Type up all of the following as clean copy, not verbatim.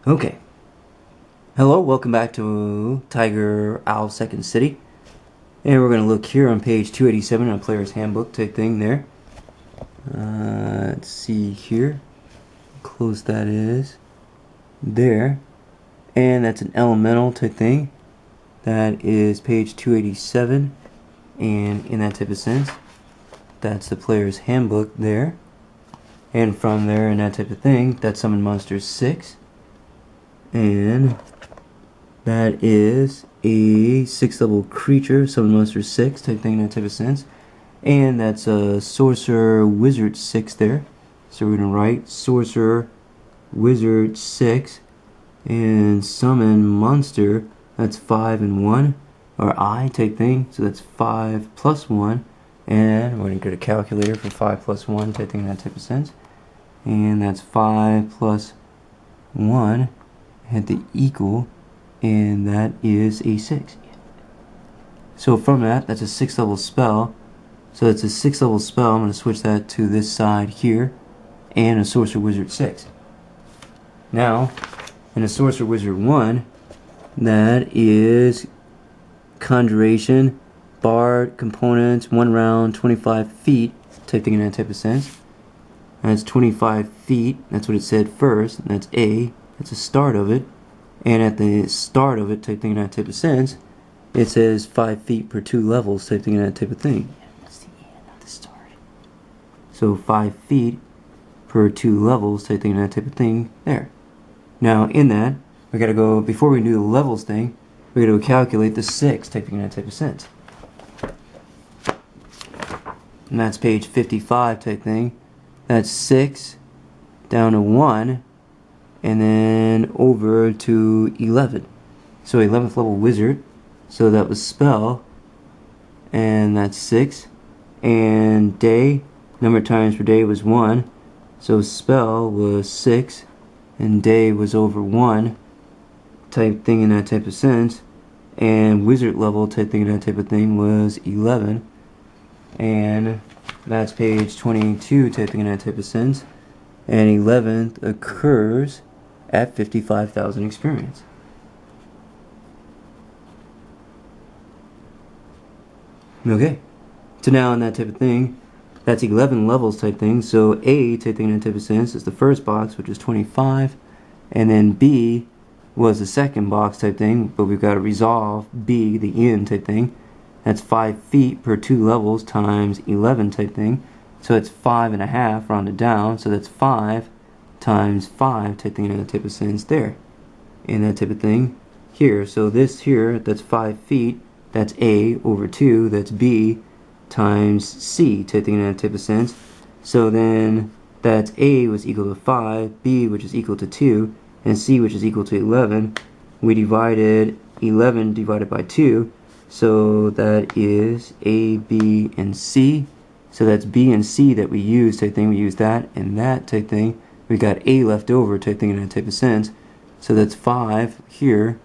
Okay. Hello, welcome back to Tiger Owl Second City. And we're going to look here on page 287 on Player's Handbook type thing there. Let's see here. Close that is. There. And that's an elemental type thing. That is page 287. And in that type of sense, that's the Player's Handbook there. And from there, in that type of thing, that's Summon Monsters 6. And that is a 6th level creature, Summon Monster 6 type thing in that type of sense. And that's a Sorcerer Wizard 6 there. So we're going to write Sorcerer Wizard 6 and Summon Monster. That's 5 and 1, or I type thing. So that's 5 plus 1. And we're going to get a calculator for 5 plus 1 type thing in that type of sense. And that's 5 plus 1. Hit the equal. And that is a 6. So from that, that's a 6th level spell. So that's a 6th level spell. I'm going to switch that to this side here. And a Sorcerer Wizard 6. Now, in a Sorcerer Wizard 1, that is Conjuration, Bard, Components, 1 round, 25 feet. Type thing in that type of sense. And that's 25 feet. That's what it said first. And that's A. That's the start of it. And at the start of it, type thing in that type of sense, it says 5 feet per 2 levels, type thing in that type of thing. That's the end, not the start. So 5 feet per 2 levels, type thing in that type of thing, there. Now, in that, we gotta go, before we do the levels thing, we gotta calculate the 6, type thing in that type of sense. And that's page 55 type thing. That's 6 down to 1. And then over to 11. So 11th level wizard. So that was spell. And that's 6. And day, number of times per day was 1. So spell was 6. And day was over 1. Type thing in that type of sense. And wizard level type thing in that type of thing was 11. And that's page 22 type thing in that type of sense. And 11th occurs at 55,000 experience. Okay, so now in that type of thing, that's 11 levels type thing. So A type thing in that type of sense is the first box, which is 25, and then B was the second box type thing, but we've got to resolve B, the end type thing. That's 5 feet per 2 levels times 11 type thing. So it's 5.5 rounded down, so that's 5 times 5 type thing in that type of sense there. And that type of thing here. So this here, that's 5 feet, that's A over 2, that's B times C type thing in that type of sense. So then that's A was equal to 5, B which is equal to 2, and C which is equal to 11. We divided 11 divided by 2, so that is A, B, and C. So that's B and C that we use type thing. We use that and that type thing. We got A left over type thing in that type of sense. So that's 5 here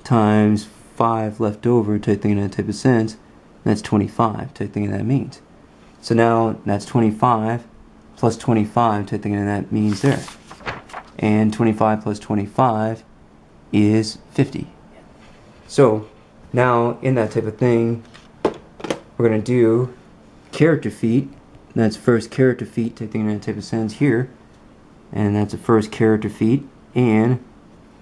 times 5 left over type thing in that type of sense. That's 25 type thing, and that means. So now that's 25 plus 25 type thing, and that means there. And 25 plus 25 is 50. So now in that type of thing, we're going to do character feat. That's first character feat type thing in that type of sense here. And that's the first character feat. And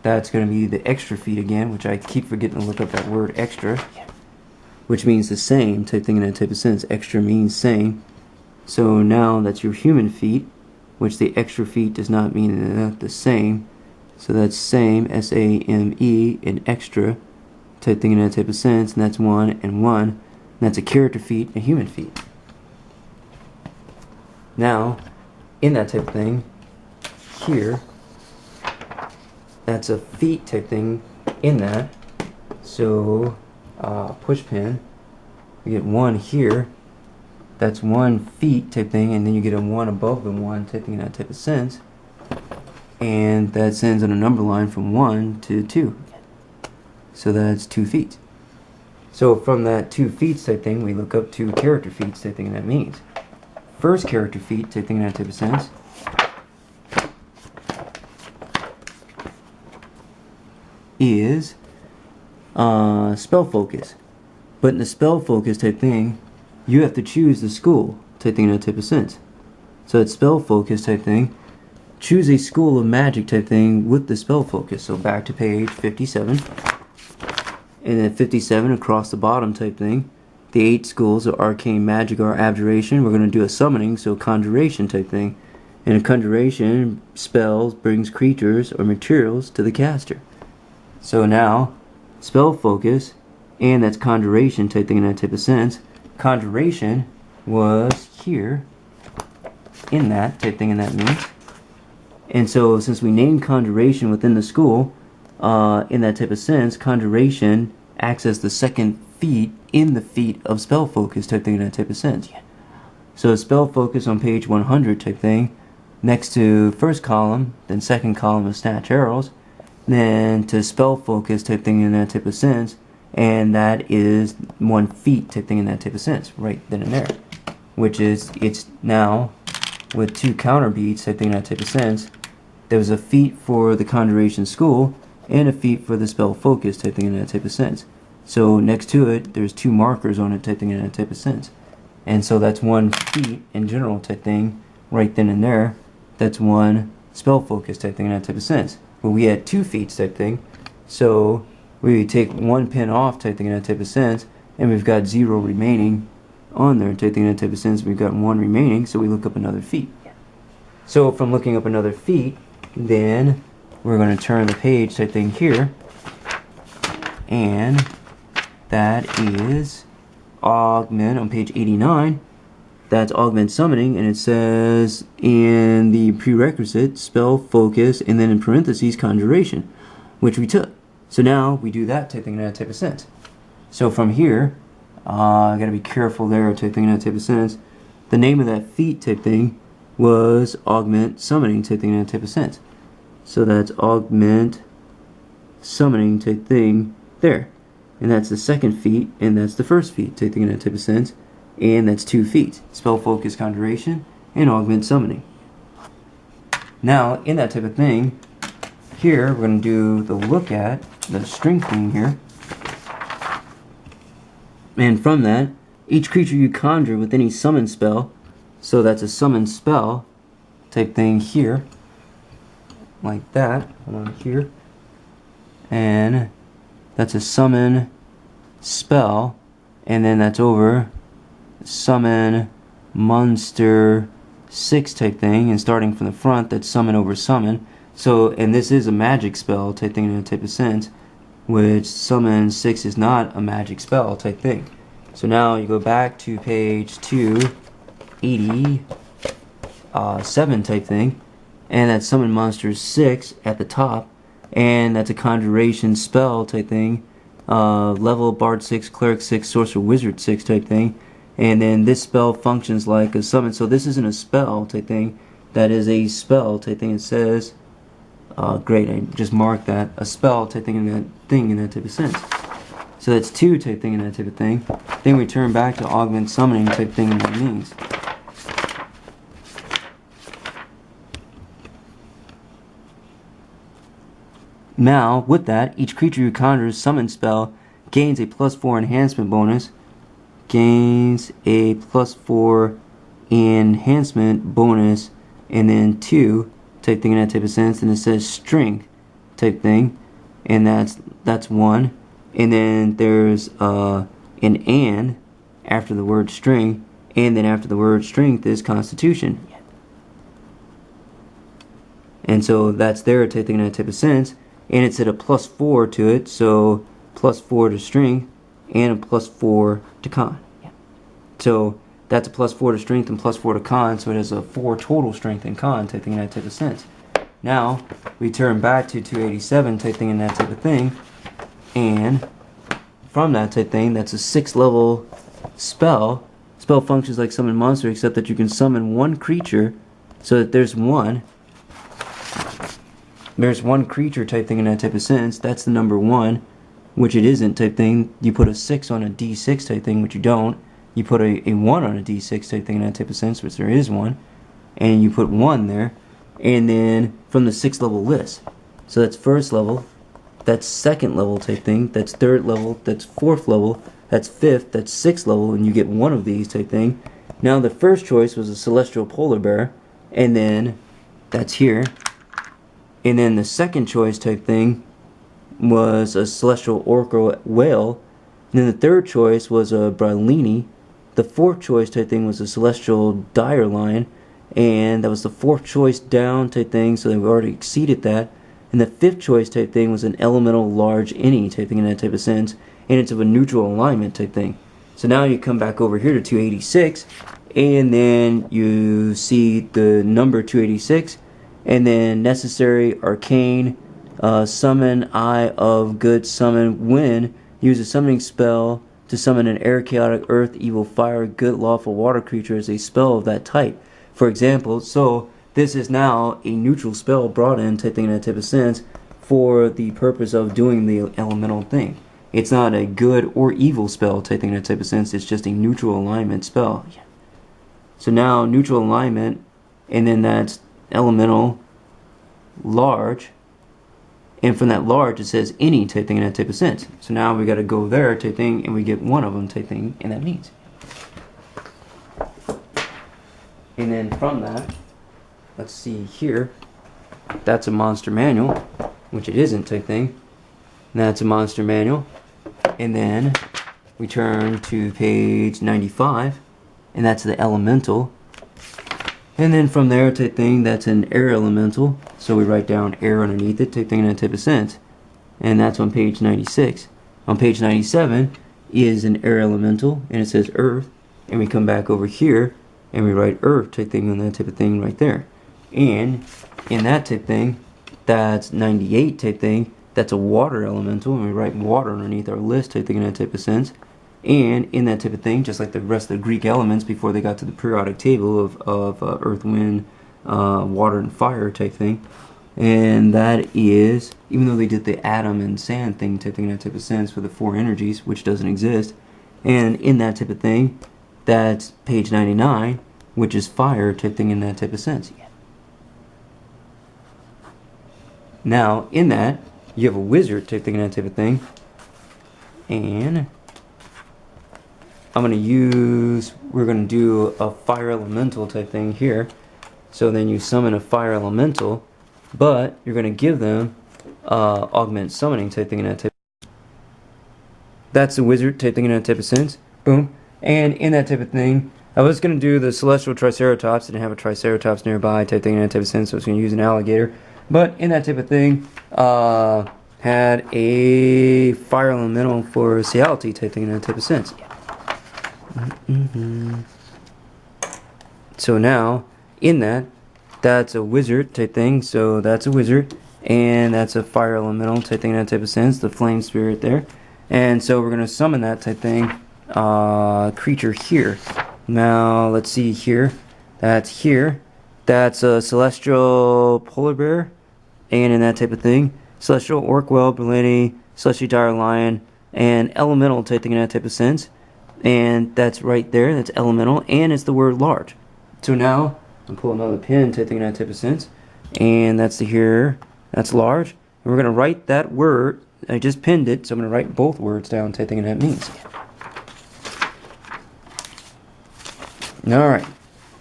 that's going to be the extra feat again, which I keep forgetting to look up that word extra, which means the same type thing in that type of sense. Extra means same. So now that's your human feat, which the extra feat does not mean the same. So that's same, S-A-M-E, and extra type thing in that type of sense. And that's 1 and 1. And that's a character feat and a human feat. Now, in that type of thing, here, that's a feat type thing in that. So, push pin, you get 1 here. That's 1 feat type thing, and then you get a 1 above the 1 type thing in that type of sense. And that sends on a number line from 1 to 2. So that's 2 feet. So from that 2 feet type thing, we look up 2 character feats type thing, and that means first character feat type thing in that type of sense is spell focus. But in the spell focus type thing, you have to choose the school type thing in that type of sense. So it's spell focus type thing. Choose a school of magic type thing with the spell focus. So back to page 57. And then 57 across the bottom type thing. The 8 schools of arcane magic or abjuration. We're going to do a summoning, so conjuration type thing. And a conjuration spells brings creatures or materials to the caster. So now, spell focus, and that's conjuration type thing in that type of sense. Conjuration was here, in that type thing, and that means. And so since we named conjuration within the school, in that type of sense, conjuration acts as the second feat in the feat of spell focus type thing in that type of sense. So spell focus on page 100 type thing, next to first column, then second column of snatch arrows, then to spell focus type thing in that type of sense, and that is 1 feat type thing in that type of sense, right then and there. Which is, it's now with 2 counter beats type thing in that type of sense. There was a feat for the conjuration school and a feat for the spell focus type thing in that type of sense. So next to it, there's 2 markers on it type thing in that type of sense. And so that's 1 feat in general type thing right then and there. That's 1 spell focus type thing in that type of sense. But we had 2 feats type thing. So we take 1 pin off type thing in that type of sense, and we've got 0 remaining on there type thing in that type of sense. We've got 1 remaining, so we look up another feat. So from looking up another feat, then we're going to turn the page type thing here, and that is augment on page 89. That's augment summoning, and it says in the prerequisite spell focus, and then in parentheses conjuration, which we took. So now we do that type thing in that type of sense. So from here, I gotta be careful there type thing in that type of sense. The name of that feat type thing was augment summoning type thing in that type of sense. So that's augment summoning type thing there. And that's the second feat, and that's the first feat type thing in that type of sense. And that's 2 feats. Spell focus conjuration and augment summoning. Now, in that type of thing, here we're going to do the look at, the string thing here. And from that, each creature you conjure with any summon spell, so that's a summon spell type thing here, like that, hold on here, and that's a summon spell, and then that's over summon monster 6 type thing, and starting from the front, that's summon over summon. So, and this is a magic spell type thing in a type of sense, which summon 6 is not a magic spell type thing. So now you go back to page 287 type thing, and that's summon monster 6 at the top, and that's a conjuration spell type thing, level bard 6, cleric 6, sorcerer wizard 6 type thing. And then this spell functions like a summon. So this isn't a spell type thing. That is a spell type thing. It says, great, I just marked that. A spell type thing in that type of sense. So that's 2 type thing in that type of thing. Then we turn back to augment summoning type thing and what it means. Now, with that, each creature who conjures summon spell gains a +4 enhancement bonus. Gains a +4 enhancement bonus, and then 2 type thing in that type of sense, and it says strength type thing, and that's 1, and then there's an and after the word strength, and then after the word strength is constitution, and so that's there type thing in that type of sense, and it's at a +4 to it, so +4 to strength and a +4 to con. So that's a +4 to strength and +4 to con, so it has a 4 total strength and con type thing in that type of sense. Now we turn back to 287 type thing in that type of thing, and from that type thing, that's a 6th level spell. Spell functions like summon monster, except that you can summon 1 creature, so that there's one creature type thing in that type of sense. That's the number 1, which it isn't type thing. You put a 6 on a D6 type thing, which you don't. You put a 1 on a D6 type thing in that type of sense, which there is 1. And you put 1 there. And then from the 6th level list. So that's 1st level, that's second level type thing, that's third level, that's fourth level, that's fifth, that's sixth level, and you get one of these type thing. Now the first choice was a celestial polar bear, and then that's here. And then the second choice type thing was a celestial orca whale. And then the third choice was a Brilini. The fourth choice type thing was a celestial dire lion, and that was the fourth choice down type thing, so they've already exceeded that. And the fifth choice type thing was an elemental large any type thing in that type of sense, and it's of a neutral alignment type thing. So now you come back over here to 286, and then you see the number 286, and then necessary, arcane, summon, eye of good, summon, win, use a summoning spell to summon an air, chaotic, earth, evil, fire, good, lawful, water creature as a spell of that type. For example, so this is now a neutral spell brought in, type thing in that type of sense, for the purpose of doing the elemental thing. It's not a good or evil spell, type thing in that type of sense, it's just a neutral alignment spell. So now, neutral alignment, and then that's elemental, large, and from that large it says any type thing in that type of sense. So now we got to go there type thing, and we get one of them type thing, and that means. And then from that, let's see here, that's a monster manual, which it isn't type thing. And that's a monster manual. And then we turn to page 95, and that's the elemental. And then from there type thing, that's an air elemental, so we write down air underneath it type thing in that type of sense. And that's on page 96. On page 97 is an air elemental, and it says earth, and we come back over here and we write earth type thing on that type of thing right there. And in that type thing, that's 98 type thing, that's a water elemental, and we write water underneath our list type thing in that type of sense. And in that type of thing, just like the rest of the Greek elements before they got to the periodic table of earth, wind, water, and fire type thing. And that is, even though they did the atom and sand thing type thing in that type of sense for the four energies, which doesn't exist. And in that type of thing, that's page 99, which is fire type thing in that type of sense. Now, in that, you have a wizard type thing in that type of thing. And I'm going to use, we're going to do a fire elemental type thing here. So then you summon a fire elemental, but you're going to give them augment summoning type thing in that type. That's a wizard type thing in that type of sense. Boom. And in that type of thing, I was going to do the celestial triceratops. Didn't have a triceratops nearby type thing in that type of sense, so I was going to use an alligator. But in that type of thing, had a fire elemental for Sealty type thing in that type of sense. So now, in that, that's a wizard type thing, so that's a wizard, and that's a fire elemental type thing in that type of sense, the flame spirit there. And so we're going to summon that type thing, creature here. Now, let's see here, that's a celestial polar bear, and in that type of thing, celestial orc whale, Berlini, celestial dire lion, and elemental type thing in that type of sense. And that's right there, that's elemental, and it's the word large. So now, I'm pulling another pin type thing in that type of sense, and that's the here, that's large, and we're going to write that word. I just pinned it, so I'm going to write both words down type thing, and that means. Alright,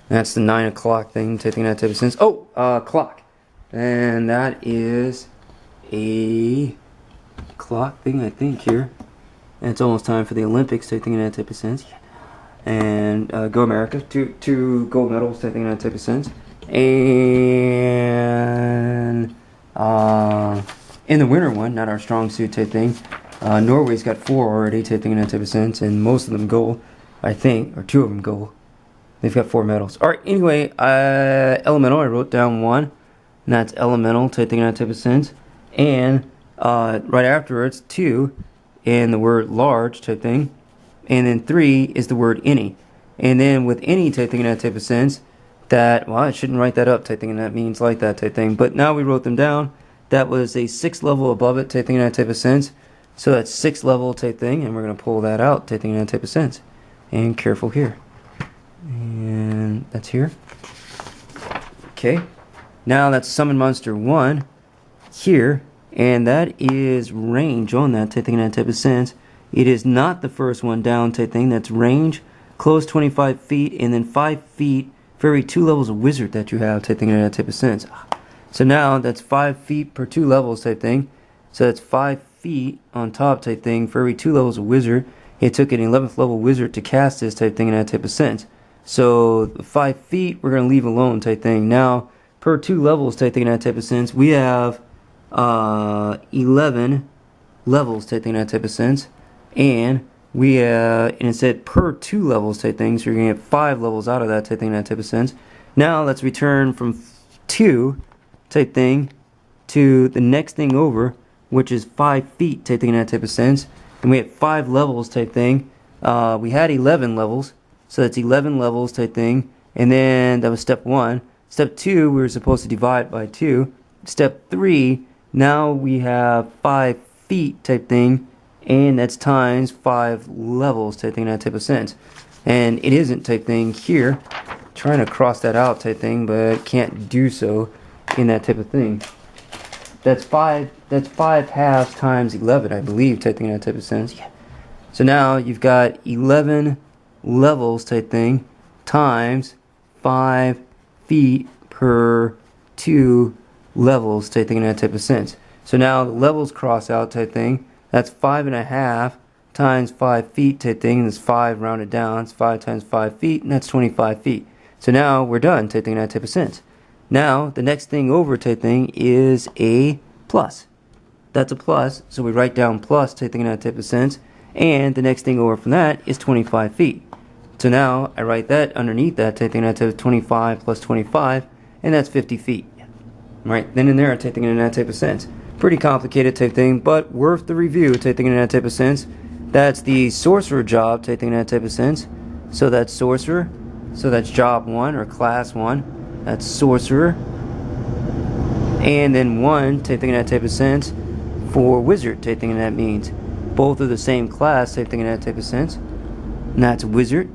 that's the 9 o'clock thing type thing in that type of sense. Oh, clock. And that is a clock thing, I think, here. And it's almost time for the Olympics, type thing in that type of sense. And go America, two gold medals, type thing in that type of sense. And in the winter one, not our strong suit type thing, Norway's got 4 already, type thing in that type of sense, and most of them gold, I think, or 2 of them gold. They've got 4 medals. Alright, anyway, elemental, I wrote down 1, and that's elemental, type thing in that type of sense. And right afterwards, 2, and the word large type thing, and then 3 is the word any, and then with any type thing in that type of sense, that, well, I shouldn't write that up type thing, and that means like that type thing, but now we wrote them down. That was a 6th level above it type thing in that type of sense, so that's 6th level type thing, and we're going to pull that out type thing in that type of sense. And careful here, and that's here. Okay, now that's summon monster 1 here, and that is range on that type thing in that type of sense. It is not the first one down type thing. That's range, close 25 feet, and then 5 feet for every 2 levels of wizard that you have type thing in that type of sense. So now that's 5 feet per 2 levels type thing. So that's 5 feet on top type thing for every 2 levels of wizard. It took an 11th level wizard to cast this type thing in that type of sense. So 5 feet we're going to leave alone type thing. Now per 2 levels type thing in that type of sense, we have 11 levels type thing in that type of sense. And and it said per 2 levels type thing, so you're going to get 5 levels out of that type thing in that type of sense. Now let's return from 2 type thing to the next thing over, which is 5 feet type thing in that type of sense. And we have 5 levels type thing. We had 11 levels, so that's 11 levels type thing. And then that was step 1. Step 2, we were supposed to divide by 2. Step 3, now we have 5 feet type thing, and that's times 5 levels type thing in that type of sense. And it isn't type thing here. Trying to cross that out type thing, but can't do so in that type of thing. That's 5 halves times 11, I believe, type thing in that type of sense. Yeah. So now you've got 11 levels type thing times 5 feet per 2 levels type thing in that type of sense. So now the levels cross out type thing. That's 5.5 times 5 feet type thing. That's 5 rounded down. It's 5 times 5 feet, and that's 25 feet. So now we're done type thing in that type of sense. Now the next thing over type thing is a plus. That's a plus, so we write down plus type thing in that type of sense. And the next thing over from that is 25 feet. So now I write that underneath that type thing in that type of 25 plus 25, and that's 50 feet. Right then and there type thing in that type of sense. Pretty complicated type thing, but worth the review type thing in that type of sense. That's the sorcerer job type thing in that type of sense. So that's sorcerer. So that's job 1 or class 1. That's sorcerer. And then 1 type thing in that type of sense for wizard type thing, and that means both are the same class type thing in that type of sense. And that's wizard.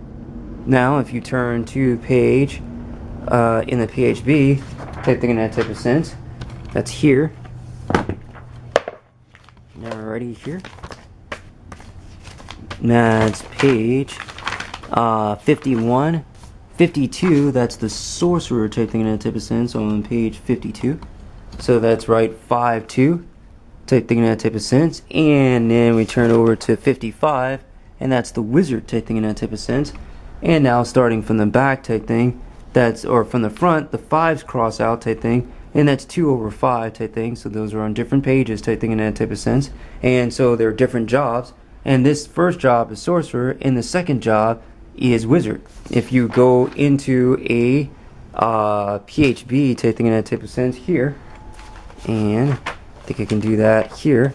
Now if you turn to page in the PHB type thing in that type of sense, that's here. Alrighty, here. That's page 51. 52, that's the sorcerer type thing in that type of sense on page 52. So that's right, 5-2 type thing in that type of sense. And then we turn over to 55, and that's the wizard type thing in that type of sense. And now starting from the back type thing, or from the front, the 5s cross out type thing, and that's 2/5 type thing. So those are on different pages type thing in that type of sense. And so they're different jobs. And this first job is sorcerer, and the second job is wizard. If you go into a PHB type thing in that type of sense here, and I think I can do that here,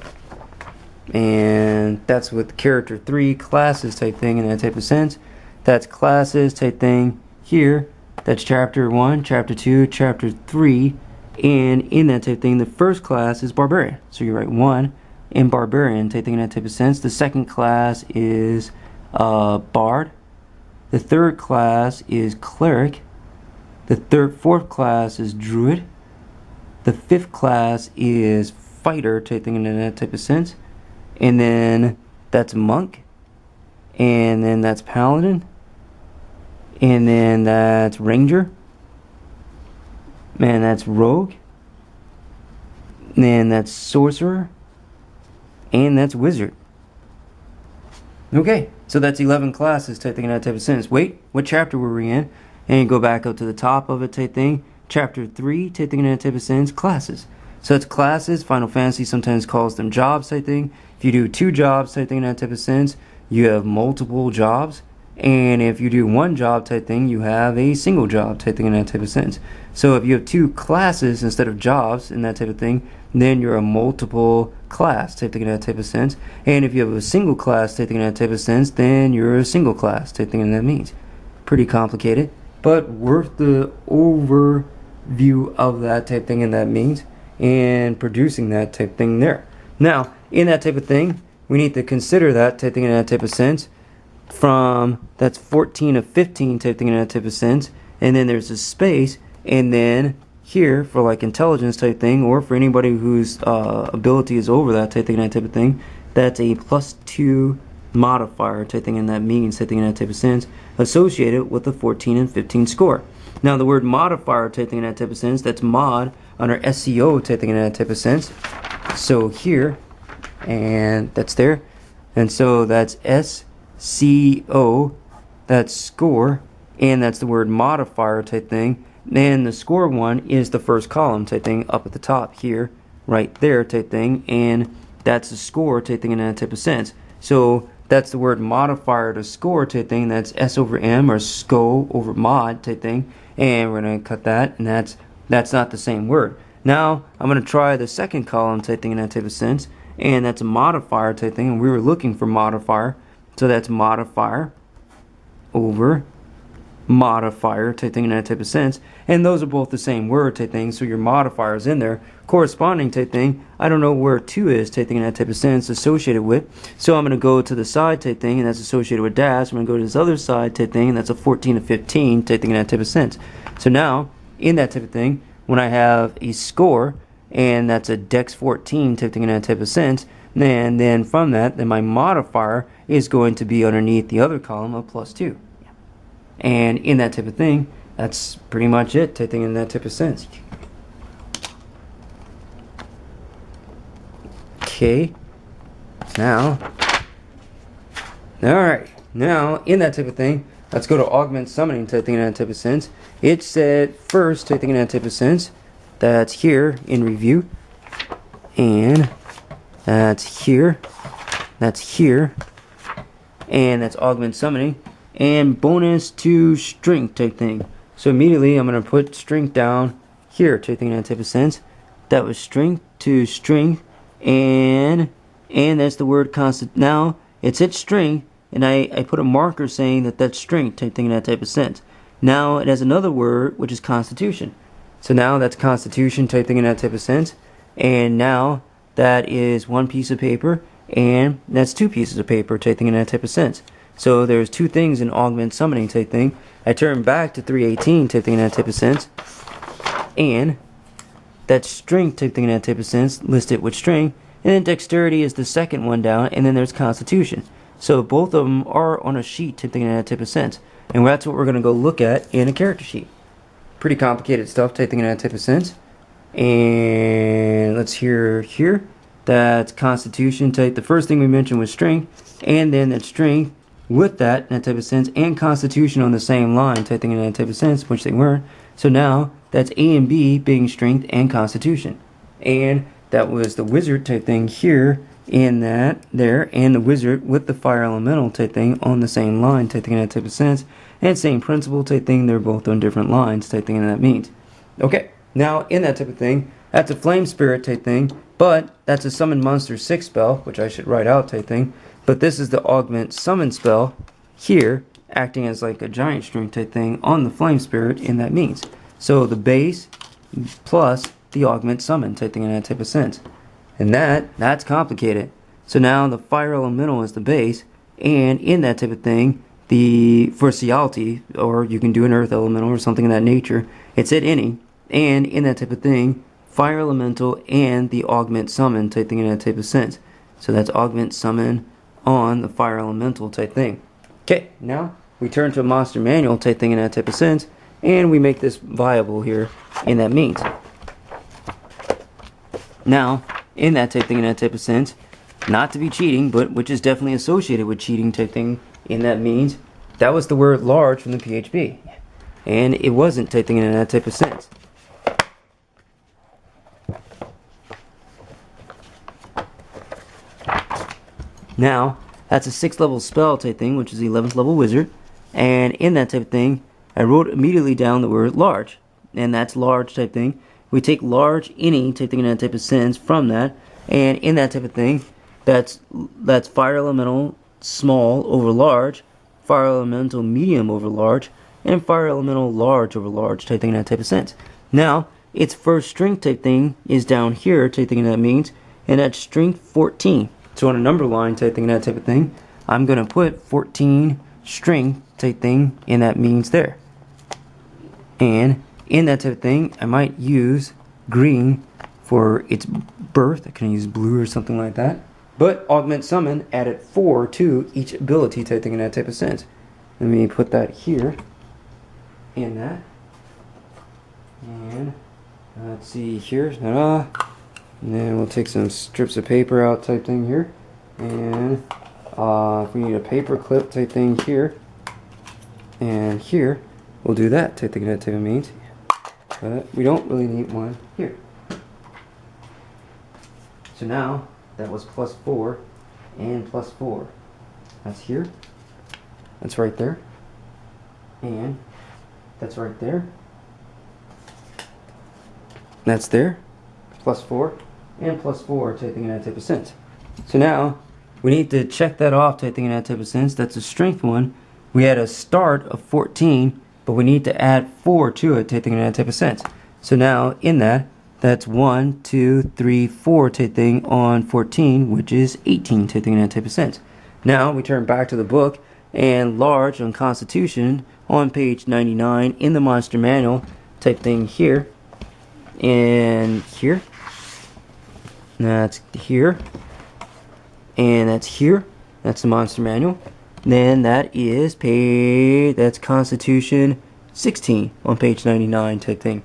and that's with character 3 classes type thing in that type of sense. That's classes type thing here. That's chapter 1, chapter 2, chapter 3, and in that type thing the first class is barbarian. So you write 1 in barbarian type thing in that type of sense. The second class is bard. The third class is cleric. The fourth class is druid. The fifth class is fighter type thing in that type of sense. And then that's monk. And then that's paladin. And then that's ranger. And that's rogue. And then that's sorcerer. And that's wizard. Okay, so that's 11 classes type thing in that type of sense. Wait, what chapter were we in? And you go back up to the top of it type thing. Chapter 3 type thing in that type of sense. Classes. So it's classes. Final Fantasy sometimes calls them jobs type thing. If you do 2 jobs type thing in that type of sense, you have multiple jobs. And if you do 1 job type thing, you have a single job type thing in that type of sense. So if you have 2 classes instead of jobs in that type of thing, then you're a multiple class type thing in that type of sense. And if you have a single class type thing in that type of sense, then you're a single class type thing, and that means pretty complicated, but worth the overview of that type thing, and that means, and producing that type thing there. Now in that type of thing, we need to consider that type thing in that type of sense. From that's 14 of 15 type thing in that type of sense, and then there's a space, and then here for like intelligence type thing, or for anybody whose ability is over that type thing, that type of thing, that's a +2 modifier type thing, and that means type thing in that type of sense associated with the 14 and 15 score. Now the word modifier type thing in that type of sense, that's mod under SCO type thing in that type of sense. So here, and that's there, and so that's SCO, that's score, and that's the word modifier type thing. And the score one is the first column type thing up at the top here, right there type thing, and that's the score type thing in that type of sense. So that's the word modifier to score type thing, that's S over M or SCO over mod type thing, and we're going to cut that, and that's not the same word. Now I'm going to try the second column type thing in that type of sense, and that's a modifier type thing, and we were looking for modifier, so that's modifier over modifier type thing in that type of sense, and those are both the same word type thing, so your modifier is in there. Corresponding type thing, I don't know where 2 is type thing in that type of sense associated with, so I'm going to go to the side type thing, and that's associated with dash. I'm going to go to this other side type thing, and that's a 14 to 15 type thing in that type of sense. So now in that type of thing, when I have a score, and that's a dex 14 type thing in that type of sense, and then from that, then my modifier is going to be underneath the other column of +2. And in that type of thing, that's pretty much it type thing in that type of sense. Okay, now, alright, now in that type of thing, let's go to augment summoning type thing in that type of sense. It said first type thing in that type of sense, that's here in review, and that's here, and that's augment summoning, and bonus to strength type thing. So immediately I'm going to put strength down here type thing in that type of sense. That was strength to strength, and that's the word constant. Now it's at strength, and I put a marker saying that that's strength type thing in that type of sense. Now it has another word which is constitution. So now that's constitution type thing in that type of sense, and now that is 1 piece of paper, and that's 2 pieces of paper type thing in that type of sense. So there's 2 things in augment summoning type thing. I turn back to 318 type thing in that type of sense, and that's strength type thing in that type of sense, listed with string, and then dexterity is the second one down, and then there's constitution. So both of them are on a sheet type thing in that type of sense, and that's what we're going to go look at in a character sheet. Pretty complicated stuff type thing in that type of sense. And let's hear here, that's constitution type. The first thing we mentioned was strength, and then that strength with that in that type of sense, and constitution on the same line type thing in that type of sense, which they weren't. So now that's A and B being strength and constitution, and that was the wizard type thing here in that there, and the wizard with the fire elemental type thing on the same line type thing in that type of sense, and same principle type thing, they're both on different lines type thing, and that means okay. Now in that type of thing, that's a flame spirit type thing, but that's a summon monster 6 spell, which I should write out type thing. But this is the augment summon spell here, acting as like a giant string type thing on the flame spirit, and that means so the base plus the augment summon type thing in that type of sense, and that's complicated. So now the fire elemental is the base, and in that type of thing, the versatility, or you can do an earth elemental or something of that nature, it's at any, and in that type of thing, fire elemental and the augment summon type thing in that type of sense. So that's augment summon on the fire elemental type thing. Okay, now we turn to a monster manual type thing in that type of sense, and we make this viable here in that means. Now, in that type thing in that type of sense, not to be cheating, but which is definitely associated with cheating type thing in that means, that was the word large from the PHP, and it wasn't type thing in that type of sense. Now, that's a 6th level spell type thing, which is the 11th level wizard, and in that type of thing, I wrote immediately down the word large, and that's large type thing. We take large any type thing in that type of sense from that, and in that type of thing, that's fire elemental small over large, fire elemental medium over large, and fire elemental large over large type thing in that type of sense. Now, its first strength type thing is down here type thing in that means, and that's strength 14. So on a number line type thing, that type of thing, I'm going to put 14 strength type thing in that means there. And in that type of thing, I might use green for its birth. I can use blue or something like that. But augment summon added 4 to each ability type thing in that type of sense. Let me put that here in that. And let's see here. And then we'll take some strips of paper out type thing here. And if we need a paper clip type thing here. And here, we'll do that type thing that type of means. But we don't really need one here. So now, that was +4 and +4. That's here. That's right there. And that's right there. That's there. +4 and +4 type thing in that type of sense. So now, we need to check that off type thing in that type of sense. That's a strength one. We had a start of 14, but we need to add 4 to it type thing in that type of sense. So now, in that, that's 1, 2, 3, 4 type thing on 14, which is 18 type thing in that type of sense. Now we turn back to the book, and large on Constitution on page 99 in the monster manual type thing here, and here. That's here, and that's here. That's the monster manual. Then that is that's Constitution 16 on page 99 type thing.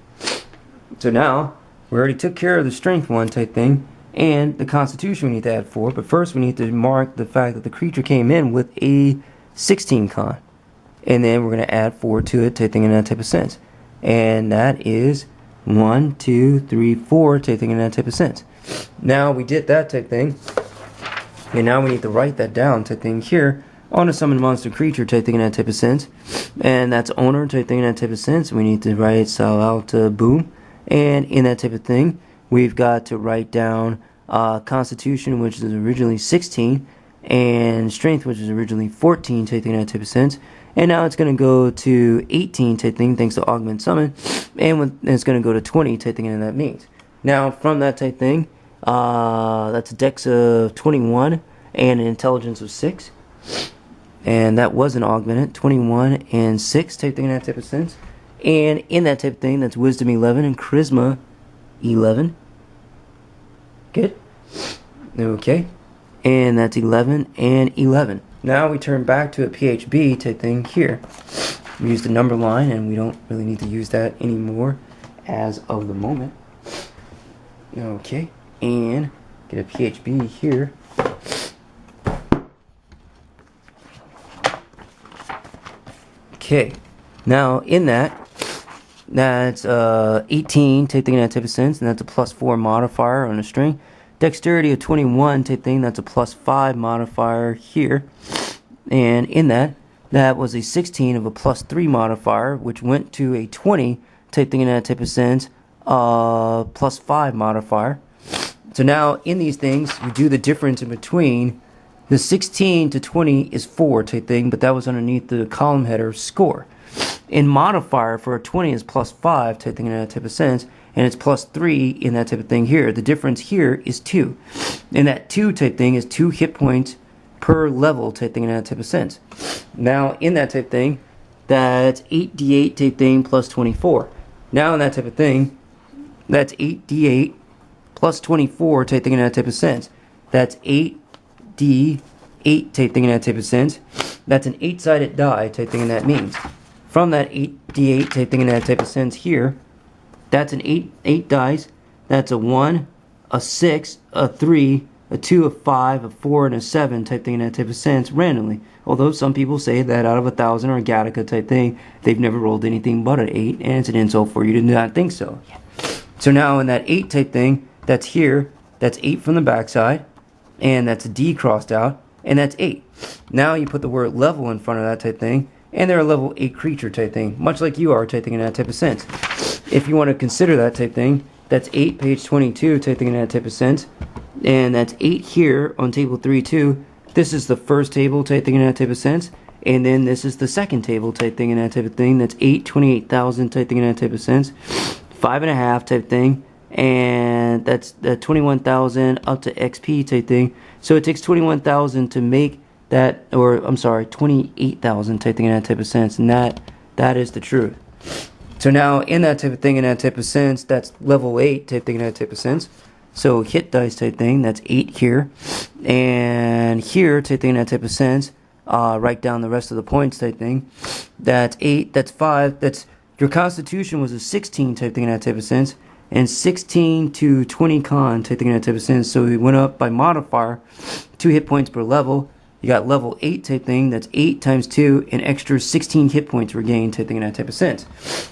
So now we already took care of the strength one type thing, and the Constitution we need to add 4, but first we need to mark the fact that the creature came in with a 16 con, and then we're going to add 4 to it type thing in that type of sense, and that is 1, 2, 3, 4 type thing in that type of sense. Now we did that type thing, and now we need to write that down type thing here on a summon monster creature type thing in that type of sense, and that's owner type thing in that type of sense. We need to write out boom. And in that type of thing, we've got to write down Constitution, which is originally 16, and Strength, which is originally 14, type thing in that type of sense. And now it's going to go to 18 type thing, thanks to Augment Summon, and it's going to go to 20 type thing, and that means. Now, from that type thing, that's a Dex of 21 and an Intelligence of 6. And that was an augmented 21 and 6 type thing in that type of sense. And in that type of thing, that's Wisdom 11 and Charisma 11. Good. Okay. And that's 11 and 11. Now we turn back to a PHB type thing here. We use the number line, and we don't really need to use that anymore as of the moment. Okay. And get a PHB here. Okay. Now in that, that's 18 type thing in that type of sense, and that's a +4 modifier on a string. Dexterity of 21 type thing, that's a +5 modifier here. And in that, that was a 16 of a +3 modifier, which went to a 20 type thing in that type of sense, +5 modifier. So now in these things, you do the difference in between. The 16 to 20 is 4 type thing, but that was underneath the column header score. In modifier for a 20 is +5 type thing in that type of sense, and it's +3 in that type of thing here. The difference here is 2. And that 2 type thing is 2 hit points per level type thing in that type of sense. Now in that type thing, that's 8d8 type thing plus 24. Now in that type of thing, that's 8d8 plus 24 type thing in that type of sense. That's 8d8 type thing in that type of sense. That's an 8-sided die type thing, and that means. From that 8d8 type thing in that type of sense here, that's an 8 dice. That's a 1, a 6, a 3, a 2, a 5, a 4, and a 7 type thing in that type of sense randomly. Although some people say that out of 1,000 or a Gattaca type thing, they've never rolled anything but an 8, and it's an insult for you to not think so. So now in that 8 type thing, that's here, that's 8 from the backside, and that's a D crossed out, and that's 8. Now you put the word level in front of that type thing, and they're a level 8 creature type thing, much like you are type thing in that type of sense. If you want to consider that type thing, that's 8, page 22 type thing in that type of sense, and that's 8 here on table 3-2. This is the first table type thing in that type of sense, and then this is the second table type thing in that type of thing. That's 8, 28,000 type thing in that type of sense, 5.5 type thing, and that's the 21,000 up to XP type thing. So it takes 21,000 to make that, or I'm sorry, 28,000 type thing in that type of sense, and that is the truth. So now in that type of thing, in that type of sense, that's level 8 type thing in that type of sense. So hit dice type thing, that's 8 here. And here type thing in that type of sense, write down the rest of the points type thing. That's 8, that's 5, that's your constitution was a 16 type thing in that type of sense. And 16 to 20 con type thing in that type of sense. So we went up by modifier, 2 hit points per level. You got level 8 type thing, that's 8 times 2, an extra 16 hit points were gained type thing in that type of sense.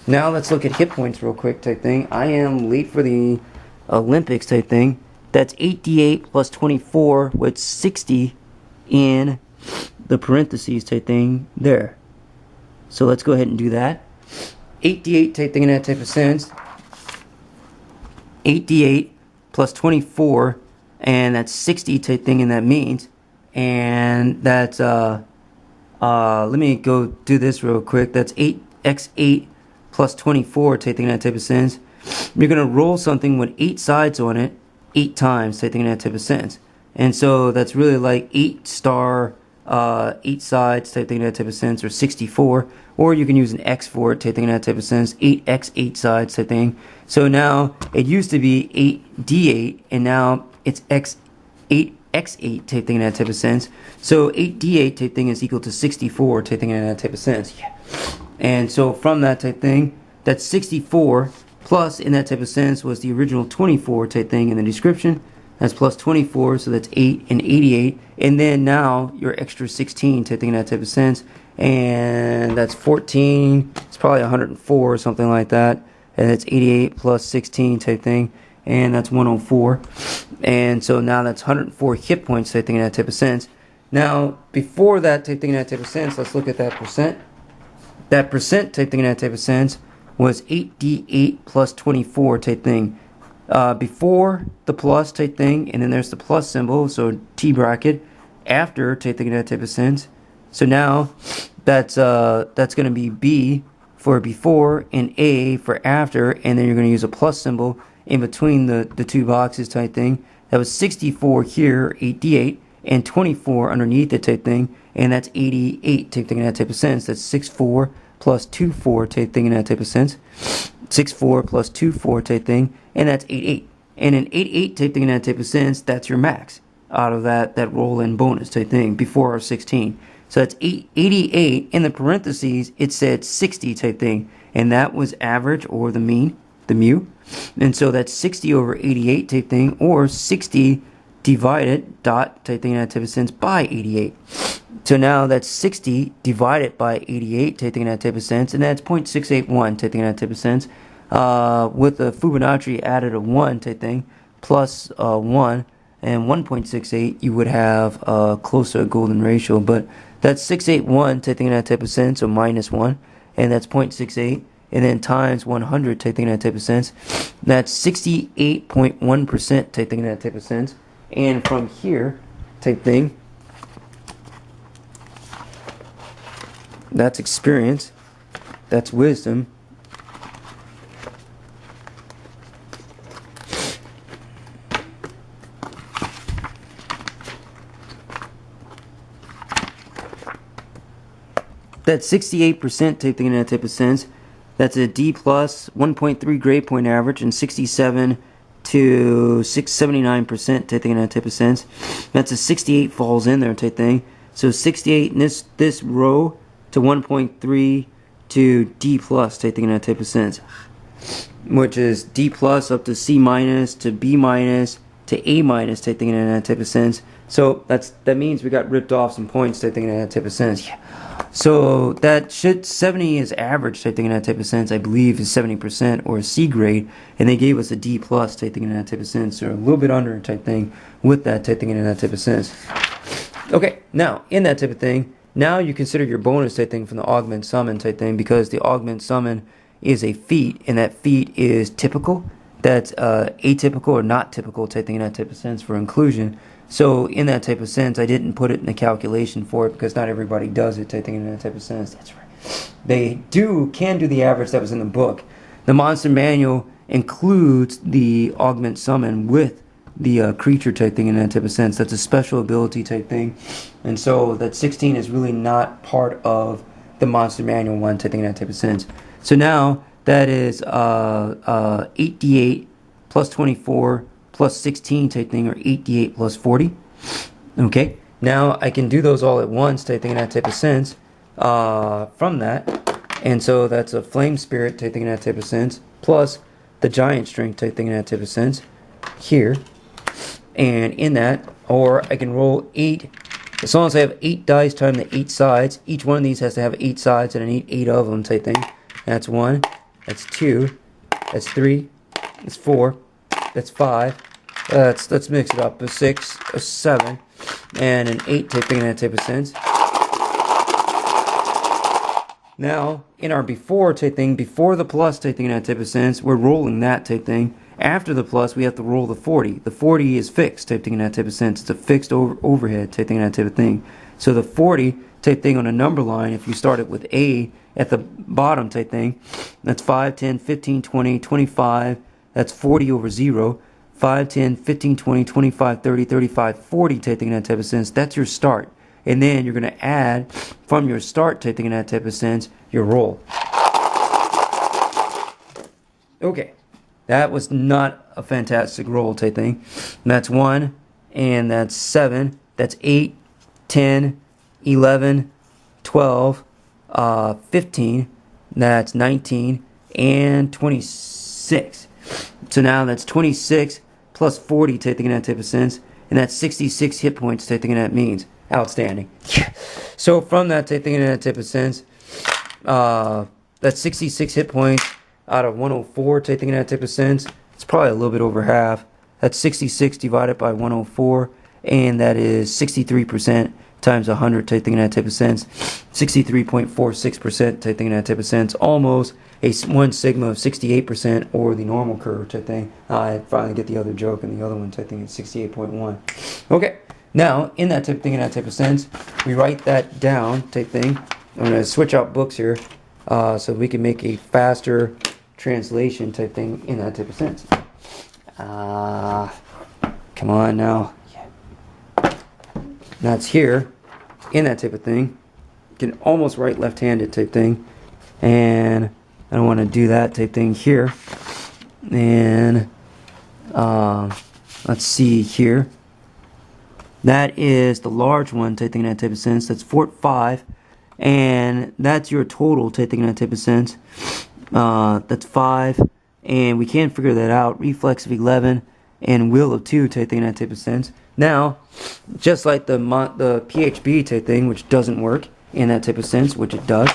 Now let's look at hit points real quick type thing. I am late for the Olympics type thing. That's 8d8 plus 24 with 60 in the parentheses type thing there. So let's go ahead and do that. 8d8 type thing in that type of sense. 8d8 plus 24, and that's 60 type thing, and that means, and that's let me go do this real quick. That's 8x8 plus 24 type thing in that type of sense. You're gonna roll something with 8 sides on it 8 times type thing in that type of sense. And so that's really like 8 sides type thing in that type of sense, or 64, or you can use an X for it type thing in that type of sense, 8x8 sides type thing. So now it used to be 8d8, and now it's 8x8 type thing in that type of sense. So 8d8 type thing is equal to 64 type thing in that type of sense. Yeah. And so from that type thing, that's 64 plus in that type of sense was the original 24 type thing in the description. That's plus 24, so that's 8 and 88. And then now your extra 16 type thing in that type of sense. And that's 14. It's probably 104 or something like that. And it's 88 plus 16 type thing. And that's 104. And so now that's 104 hit points type thing in that type of sense. Now, before that type thing in that type of sense, let's look at that percent. That percent type thing in that type of sense was 8d8 plus 24 type thing. Before the plus type thing, and then there's the plus symbol, so T bracket. After type thing in that type of sense. So now that's going to be B for before and A for after, and then you're going to use a plus symbol in between the 2 boxes type thing. That was 64 here, 8d8, and 24 underneath it type thing, and that's 88 type thing in that type of sense. That's 64 plus 24 type thing in that type of sense. 64 plus 24 type thing, and that's 88. And an 88 type thing in that type of sense, that's your max out of that roll-in bonus type thing before our 16. So that's 88. In the parentheses, it said 60 type thing, and that was average or the mean, the mu. And so that's 60 over 88 type thing, or 60 divided dot type thing in that type of sense by 88. So now that's 60 divided by 88 type thing in that type of sense, and that's 0.681 type thing in that type of sense. With the Fibonacci added a 1 type thing, plus 1 and 1.68, you would have close to a golden ratio. But that's 681 type thing in that type of sense, so minus 1, and that's 0.68. And then times 100 type thing in that type of sense. That's 68.1% type thing in that type of sense. And from here type thing, that's experience, that's wisdom. That's 68% type thing in that type of sense. That's a D plus, 1.3 grade point average, and 67 to 79% type thing in that type of sense. That's a 68 falls in there type thing. So 68 in this row to 1.3 to D plus type thing in that type of sense, which is D plus up to C minus to B minus to A minus type thing in that type of sense. So that means we got ripped off some points type thing in that type of sense. Yeah. So that 70 is average type thing in that type of sense. I believe is 70% or a C grade, and they gave us a D plus type thing in that type of sense, or a little bit under type thing with that type thing in that type of sense. Okay, now in that type of thing, now you consider your bonus type thing from the augment summon type thing, because the augment summon is a feat, and that feat is typical. That's atypical or not typical type thing in that type of sense for inclusion. So in that type of sense, I didn't put it in the calculation for it because not everybody does it type thing in that type of sense. That's right. They can do the average that was in the book. The monster manual includes the augment summon with the creature type thing in that type of sense. That's a special ability type thing. And so that 16 is really not part of the monster manual one type thing in that type of sense. So now that is 8d8 plus 24 plus 16 type thing, or 8d8 plus 40. Okay, now I can do those all at once type thing in that type of sense from that. And so that's a flame spirit type thing in that type of sense, plus the giant strength type thing in that type of sense here. And in that, or I can roll 8, as long as I have 8 dice times the 8 sides. Each one of these has to have 8 sides, and I need 8 of them type thing. That's 1, that's 2, that's 3, that's 4, that's 5. Let's mix it up. A 6, a 7, and an 8 type thing in that type of sense. Now, in our before type thing, before the plus type thing in that type of sense, we're rolling that type thing. After the plus, we have to roll the 40. The 40 is fixed type thing in that type of sense. It's a fixed overhead type thing in that type of thing. So the 40 type thing on a number line, if you start it with A at the bottom type thing, that's 5, 10, 15, 20, 25. That's 40 over 0. 5, 10, 15, 20, 25, 30, 35, 40 type thing in that type of sense. That's your start. And then you're going to add from your start type thing in that type of sense, your roll. Okay, that was not a fantastic roll type thing. And that's 1, and that's 7, that's 8, 10, 11, 12, 15, that's 19, and 26. So now that's 26 plus 40 type thing in that type of sense, and that's 66 hit points type thing in that means. Outstanding. So from that type thing in that type of sense, that's 66 hit points out of 104 type thing in that type of sense. It's probably a little bit over half. That's 66 divided by 104, and that is 63% times 100 type thing in that type of sense. 63.46% type thing in that type of sense. Almost a 1 sigma of 68%, or the normal curve type thing. I finally get the other joke, and the other one type thing is 68.1. Okay. Now, in that type of thing, in that type of sense, we write that down type thing. I'm going to switch out books here so we can make a faster translation type thing in that type of sense. Come on now. That's here in that type of thing. You can almost write left-handed type thing. And I don't want to do that type thing here. And let's see here. That is the large one type thing in that type of sense. That's Fort 5. And that's your total type thing in that type of sense. That's 5. And we can't figure that out. Reflex of 11 and will of 2 type thing in that type of sense. Now, just like the PHB type thing, which doesn't work in that type of sense, which it does,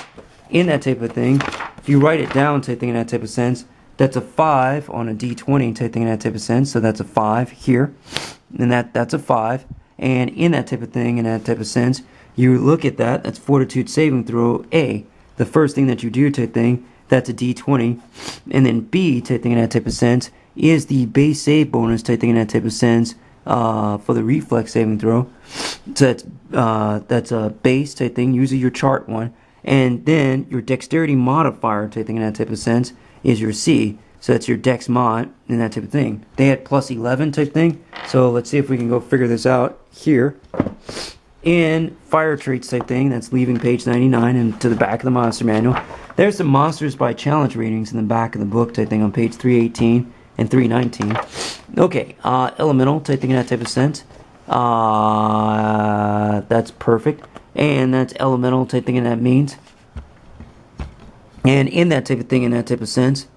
in that type of thing, if you write it down type thing in that type of sense, that's a 5 on a D20 type thing in that type of sense. So that's a 5 here. And that's a 5. And in that type of thing, in that type of sense, you look at that, that's Fortitude Saving Throw A. The first thing that you do type thing, that's a D20. And then B type thing in that type of sense is the base save bonus type thing in that type of sense for the reflex saving throw. So that's a base type thing, usually your chart one. And then your dexterity modifier type thing in that type of sense is your C. So that's your dex mod and that type of thing. They had plus 11 type thing. So let's see if we can go figure this out here. In fire traits type thing, that's leaving page 99 and to the back of the monster manual. There's some monsters by challenge ratings in the back of the book type thing on page 318 and 319. Okay, elemental type thing in that type of sense. That's perfect. And that's elemental type thing in that means. And in that type of thing, in that type of sense,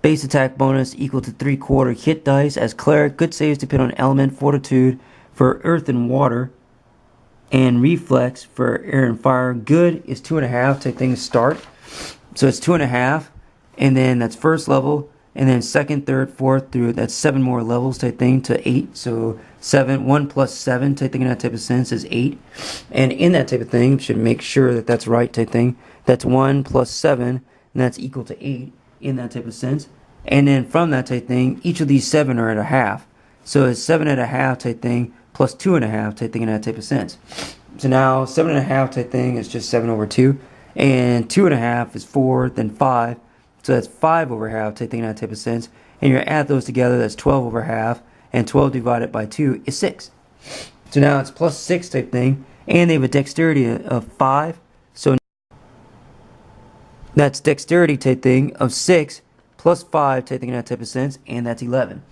base attack bonus equal to 3/4 hit dice. As cleric, good saves depend on element, fortitude for earth and water, and reflex for air and fire. Good is 2.5 type thing to start. So it's 2.5, and then that's first level, and then second, third, fourth through, that's 7 more levels type thing to 8. So 7, 1 plus 7 type thing in that type of sense is 8. And in that type of thing, should make sure that that's right type thing. That's 1 plus 7, and that's equal to 8 in that type of sense. And then from that type thing, each of these 7 are at a half. So it's 7.5 type thing plus 2.5 type thing in that type of sense. So now 7.5 type thing is just 7 over 2. And 2.5 is 4, then 5. So that's 5 over half type thing in that type of sense. And you add those together, that's 12 over half. And 12 divided by 2 is 6. So now it's plus 6 type thing. And they have a dexterity of 5. So That's dexterity type thing of 6 plus 5 type thing in that type of sense, and that's 11.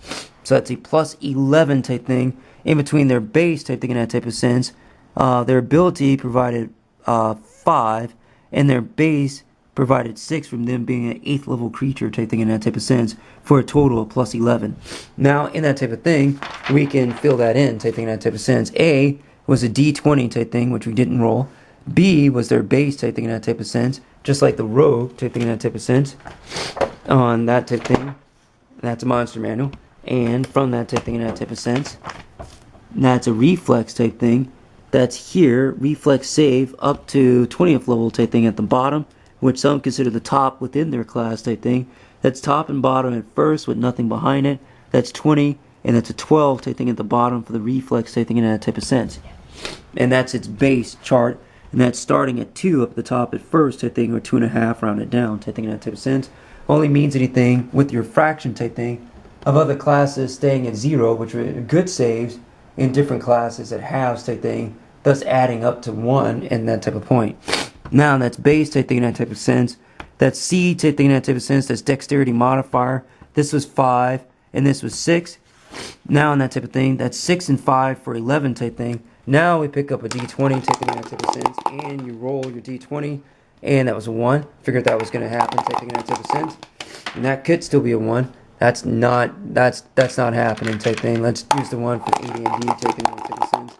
So that's a plus 11 type thing in between their base type thing in that type of sense. Their ability provided 5, and their base provided 6 from them being an 8th level creature type thing in that type of sense, for a total of plus 11. Now, in that type of thing, we can fill that in type thing in that type of sense. A was a D20 type thing, which we didn't roll. B was their base type thing in that type of sense, just like the rogue type thing in that type of sense. On that type thing, that's a monster manual. And from that type thing in that type of sense, that's a reflex type thing. That's here, reflex save up to 20th level type thing at the bottom, which some consider the top within their class type thing. That's top and bottom at first with nothing behind it. That's 20, and that's a 12 type thing at the bottom for the reflex type thing in that type of sense. And that's its base chart, and that's starting at 2 up at the top at first type thing, or 2.5 rounded down type thing in that type of sense. Only means anything with your fraction type thing of other classes staying at 0, which are good saves in different classes at halves type thing, thus adding up to 1 and that type of point. Now that's base type thing in that type of sense. That's C type thing in that type of sense. That's dexterity modifier. This was 5 and this was 6. Now in that type of thing, that's 6 and 5 for 11 type thing. Now we pick up a D20 type thing in that type of sense, and you roll your D20, and that was a 1. Figured that was going to happen type thing in that type of sense. And that could still be a 1. That's not happening type thing. Let's use the 1 for AD&D type thing in that type of sense.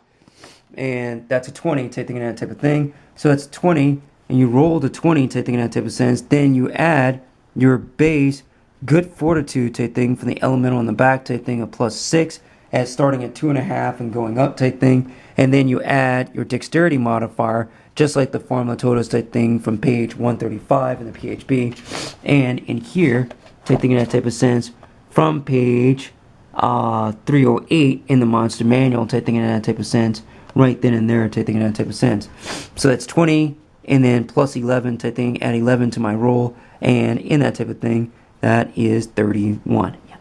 And that's a 20 type thing in that type of thing. So that's 20, and you roll the 20 type thing in that type of sense. Then you add your base good fortitude type thing from the elemental in the back type thing of plus 6, at starting at 2.5 and going up type thing. And then you add your dexterity modifier, just like the formula totals type thing from page 135 in the PHB. And in here, type thing in that type of sense, from page 308 in the monster manual type thing in that type of sense, right then and there type thing in that type of sense. So that's 20, and then plus 11 type thing, add 11 to my roll, and in that type of thing, that is 31. Yeah.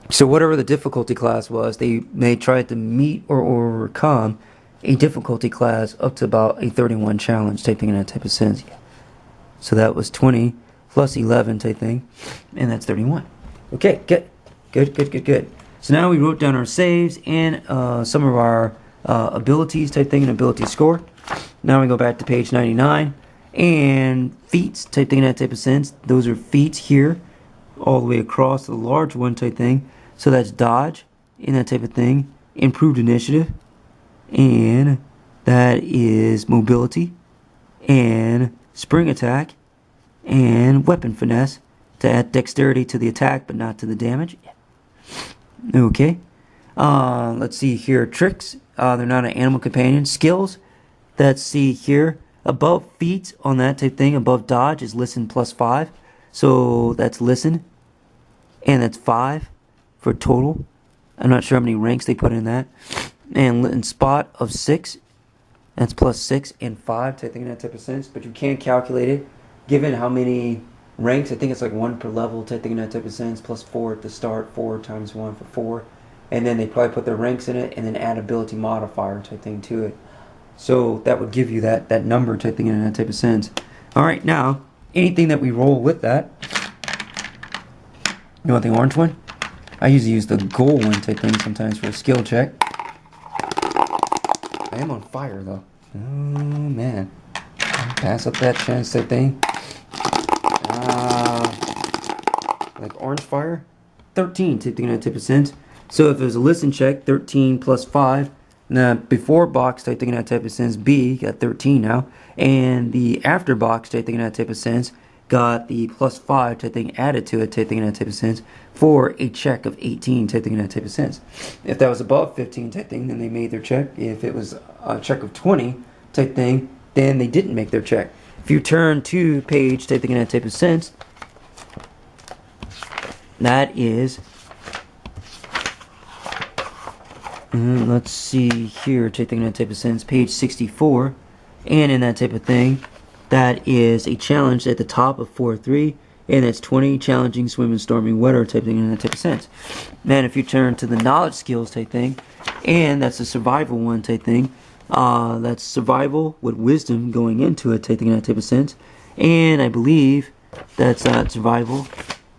So whatever the difficulty class was, they tried to meet or overcome a difficulty class up to about a 31 challenge type thing in that type of sense. Yeah. So that was 20 plus 11 type thing, and that's 31. Okay, good. So now we wrote down our saves and some of our abilities type thing and ability score. Now we go back to page 99, and feats type thing in that type of sense. Those are feats here, all the way across the large one type thing. So that's dodge in that type of thing, improved initiative, and that is mobility, and spring attack, and weapon finesse to add dexterity to the attack but not to the damage. Okay. Let's see here. Tricks. They're not an animal companion. Skills. Let's see here. Above feats on that type thing, above dodge is listen plus 5. So that's listen, and that's 5 for total. I'm not sure how many ranks they put in that. And spot of 6. That's plus 6 and 5 type thing in that type of sense. But you can't calculate it given how many ranks. I think it's like 1 per level type thing in that type of sense, plus 4 at the start, 4 times 1 for 4. And then they probably put their ranks in it and then add ability modifier type thing to it. So that would give you that number type thing in that type of sense. Alright, now, anything that we roll with that. You want the orange one? I usually use the gold one type thing sometimes for a skill check. I am on fire though. Oh man. Pass up that chance type thing. Like orange fire. 13 type thing in that type of sense. So if it was a listen check, 13 plus 5. Now before box type thing in that type of sense, B got 13 now. And the after box type thing in that type of sense got the plus 5 type thing added to it type thing in that type of sense for a check of 18 type thing in that type of sense. If that was above 15 type thing, then they made their check. If it was a check of 20 type thing, then they didn't make their check. If you turn to page type thing in that type of sense, that is, let's see here, type thing in that type of sense, page 64, and in that type of thing, that is a challenge at the top of 4-3, and that's 20, challenging, swimming, storming, weather type thing in that type of sense. Then if you turn to the knowledge skills type thing, and that's a survival one type thing, That's survival with wisdom going into it, type thing in that type of sense. And I believe that's not survival.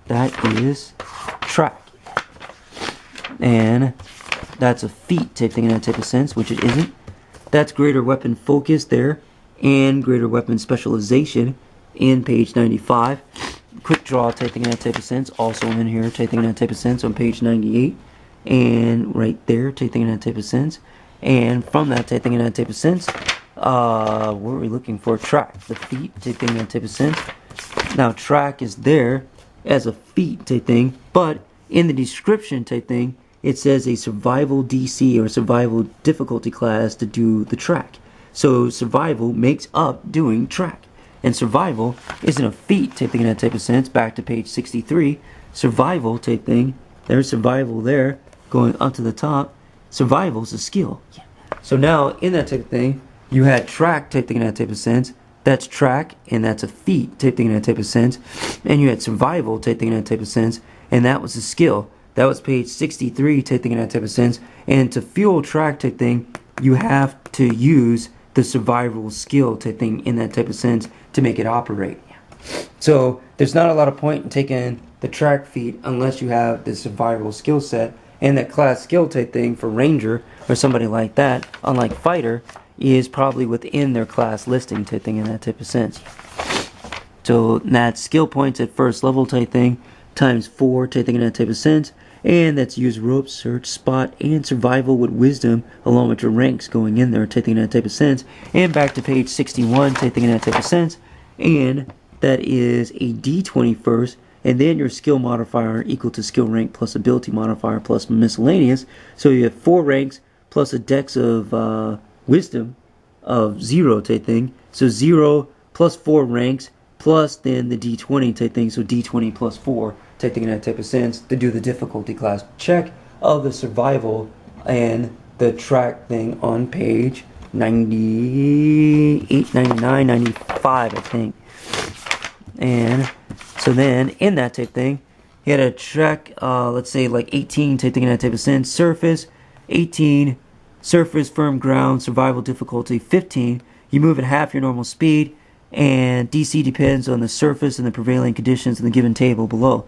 That is track. And that's a feat type thing in that type of sense, which it isn't. That's greater weapon focus there, and greater weapon specialization in page 95. Quick draw type thing in that type of sense, also in here type thing in that type of sense on page 98. And right there type thing in that type of sense. And from that type thing in that type of sense, what are we looking for? Track, the feat type thing in that type of sense. Now track is there as a feat type thing, but in the description type thing, it says a survival DC or survival difficulty class to do the track. So survival makes up doing track. And survival isn't a feat type thing in that type of sense. Back to page 63. Survival type thing. There's survival there going up to the top. Survival is a skill. So now in that type of thing, you had track type thing in that type of sense. That's track, and that's a feat type thing in that type of sense. And you had survival type thing in that type of sense, and that was a skill. That was page 63 type thing in that type of sense. And to fuel track type thing, you have to use the survival skill type thing in that type of sense to make it operate. So there's not a lot of point in taking the track feat unless you have the survival skill set. And that class skill type thing for ranger or somebody like that, unlike fighter, is probably within their class listing type thing in that type of sense. So that's skill points at first level type thing times 4 type thing in that type of sense. And that's use rope, search, spot, and survival with wisdom along with your ranks going in there type thing in that type of sense. And back to page 61 type thing in that type of sense. And that is a D20 first. And then your skill modifier equal to skill rank plus ability modifier plus miscellaneous. So you have 4 ranks plus a dex of wisdom of 0 type thing. So 0 plus 4 ranks plus then the D20 type thing. So D20 plus 4 type thing in that type of sense to do the difficulty class check of the survival and the track thing on page 98, 99, 95 I think. And so then in that type thing, you had a track, let's say like 18 type thing in that type of sense. Surface, 18. Surface, firm ground, survival difficulty, 15. You move at half your normal speed, and DC depends on the surface and the prevailing conditions in the given table below.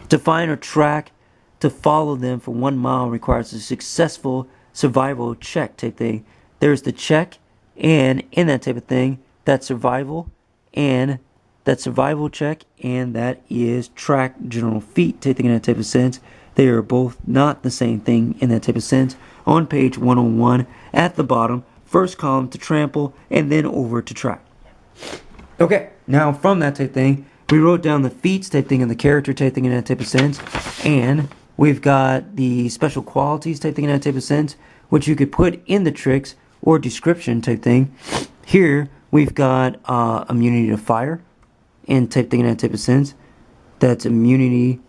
To find or track, to follow them for 1 mile requires a successful survival check type thing. There's the check, and in that type of thing, that's survival, and that survival check, and that is track general feat type thing in that type of sense. They are both not the same thing in that type of sense. On page 101, at the bottom, first column to trample, and then over to track. Okay, now from that type thing, we wrote down the feats type thing and the character type thing in that type of sense, and we've got the special qualities type thing in that type of sense, which you could put in the tricks or description type thing. Here, we've got immunity to fire, and type thing in that type of sense. That's immunity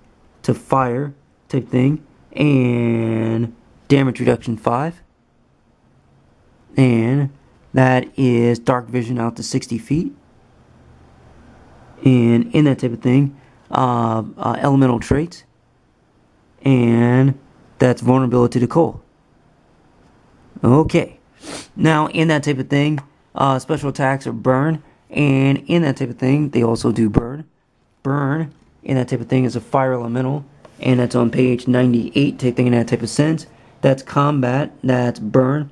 to fire type thing, and damage reduction 5, and that is dark vision out to 60 feet, and in that type of thing, elemental traits, and that's vulnerability to cold. Okay, now in that type of thing, special attacks are burn, and in that type of thing, they also do burn. Burn in that type of thing is a fire elemental, and that's on page 98 type thing in that type of sense. That's combat, that's burn.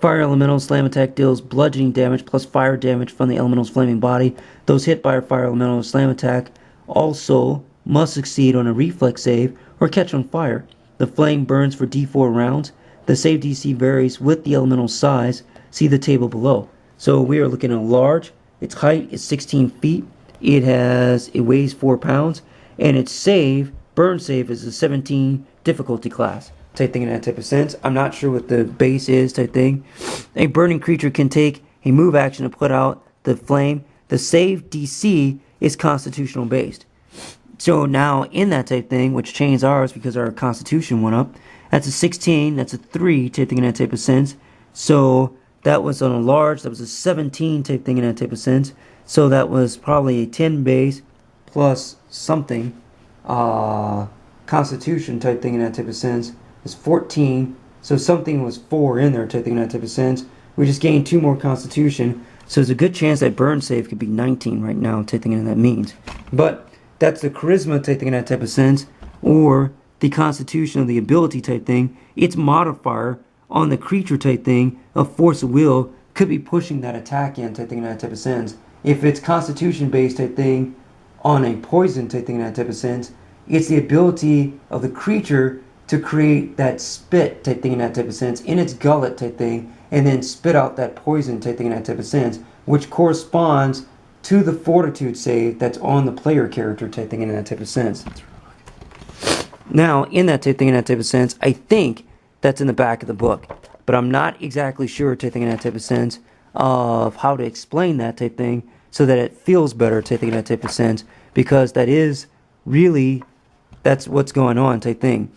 Fire elemental slam attack deals bludgeoning damage plus fire damage from the elemental's flaming body. Those hit by a fire elemental slam attack also must succeed on a reflex save or catch on fire. The flame burns for D4 rounds. The save DC varies with the elemental size. See the table below. So we are looking at large. Its height is 16 feet. It weighs 4 pounds. And its save, burn save, is a 17 difficulty class. Type thing in that type of sense. I'm not sure what the base is type thing. A burning creature can take a move action to put out the flame. The save DC is constitutional based. So now in that type thing, which changed ours because our constitution went up, that's a 16, that's a 3 type thing in that type of sense. So that was on a large, that was a 17 type thing in that type of sense. So that was probably a 10 base plus something. Constitution type thing in that type of sense is 14. So something was 4 in there type thing in that type of sense. We just gained 2 more Constitution. So there's a good chance that burn save could be 19 right now, type thing, and that means. But that's the charisma type thing in that type of sense, or the constitution of the ability type thing. Its modifier on the creature type thing of force of will could be pushing that attack in type thing in that type of sense. If it's constitution based type thing on a poison type thing in that type of sense, it's the ability of the creature to create that spit type thing in that type of sense in its gullet type thing, and then spit out that poison type thing in that type of sense, which corresponds to the fortitude save that's on the player character type thing in that type of sense. Now, in that type thing in that type of sense, I think that's in the back of the book, but I'm not exactly sure type thing in that type of sense of how to explain that type thing so that it feels better type thing in that type of sense, because that is really, that's what's going on type thing.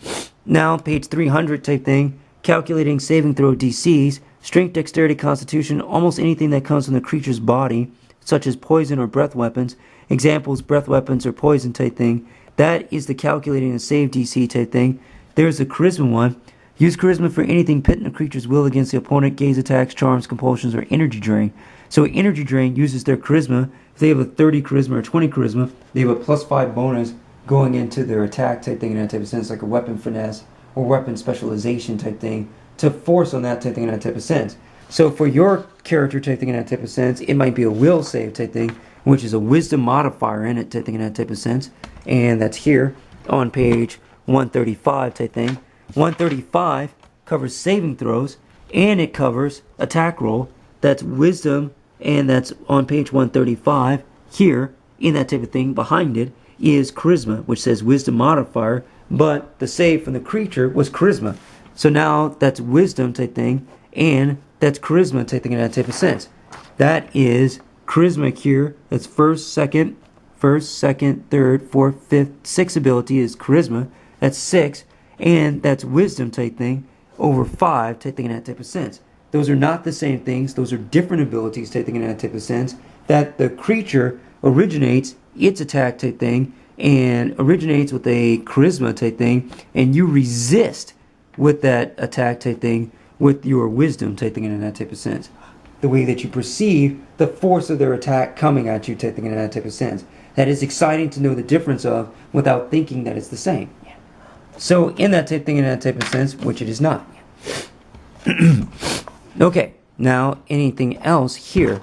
Now, page 300 type thing, calculating saving throw DCs, strength, dexterity, constitution, almost anything that comes from the creature's body, such as poison or breath weapons. Examples, breath weapons or poison type thing. That is the calculating and save DC type thing. There's the charisma one. Use charisma for anything pitting a creature's will against the opponent, gaze attacks, charms, compulsions, or energy drain. So energy drain uses their charisma. If they have a 30 charisma or 20 charisma, they have a +5 bonus going into their attack type thing in that type of sense, like a weapon finesse or weapon specialization type thing, to force on that type thing in that type of sense. So for your character type thing in that type of sense, it might be a will save type thing, which is a wisdom modifier in it type thing in that type of sense, and that's here on page 135 type thing. 135 covers saving throws, and it covers attack roll. That's wisdom, and that's on page 135 here in that type of thing. Behind it is charisma, which says wisdom modifier, but the save from the creature was charisma. So now that's wisdom type thing, and that's charisma type thing in that type of sense. That is charisma here. That's first, second, third, fourth, fifth, sixth ability is charisma. That's 6, and that's wisdom type thing over 5 type thing in that type of sense. Those are not the same things. Those are different abilities type thing in that type of sense. That the creature originates its attack type thing and originates with a charisma type thing, and you resist with that attack type thing with your wisdom type thing in that type of sense. The way that you perceive the force of their attack coming at you type thing in that type of sense. That is exciting to know the difference of without thinking that it's the same. So in that type thing in that type of sense, which it is not. Okay, now anything else here?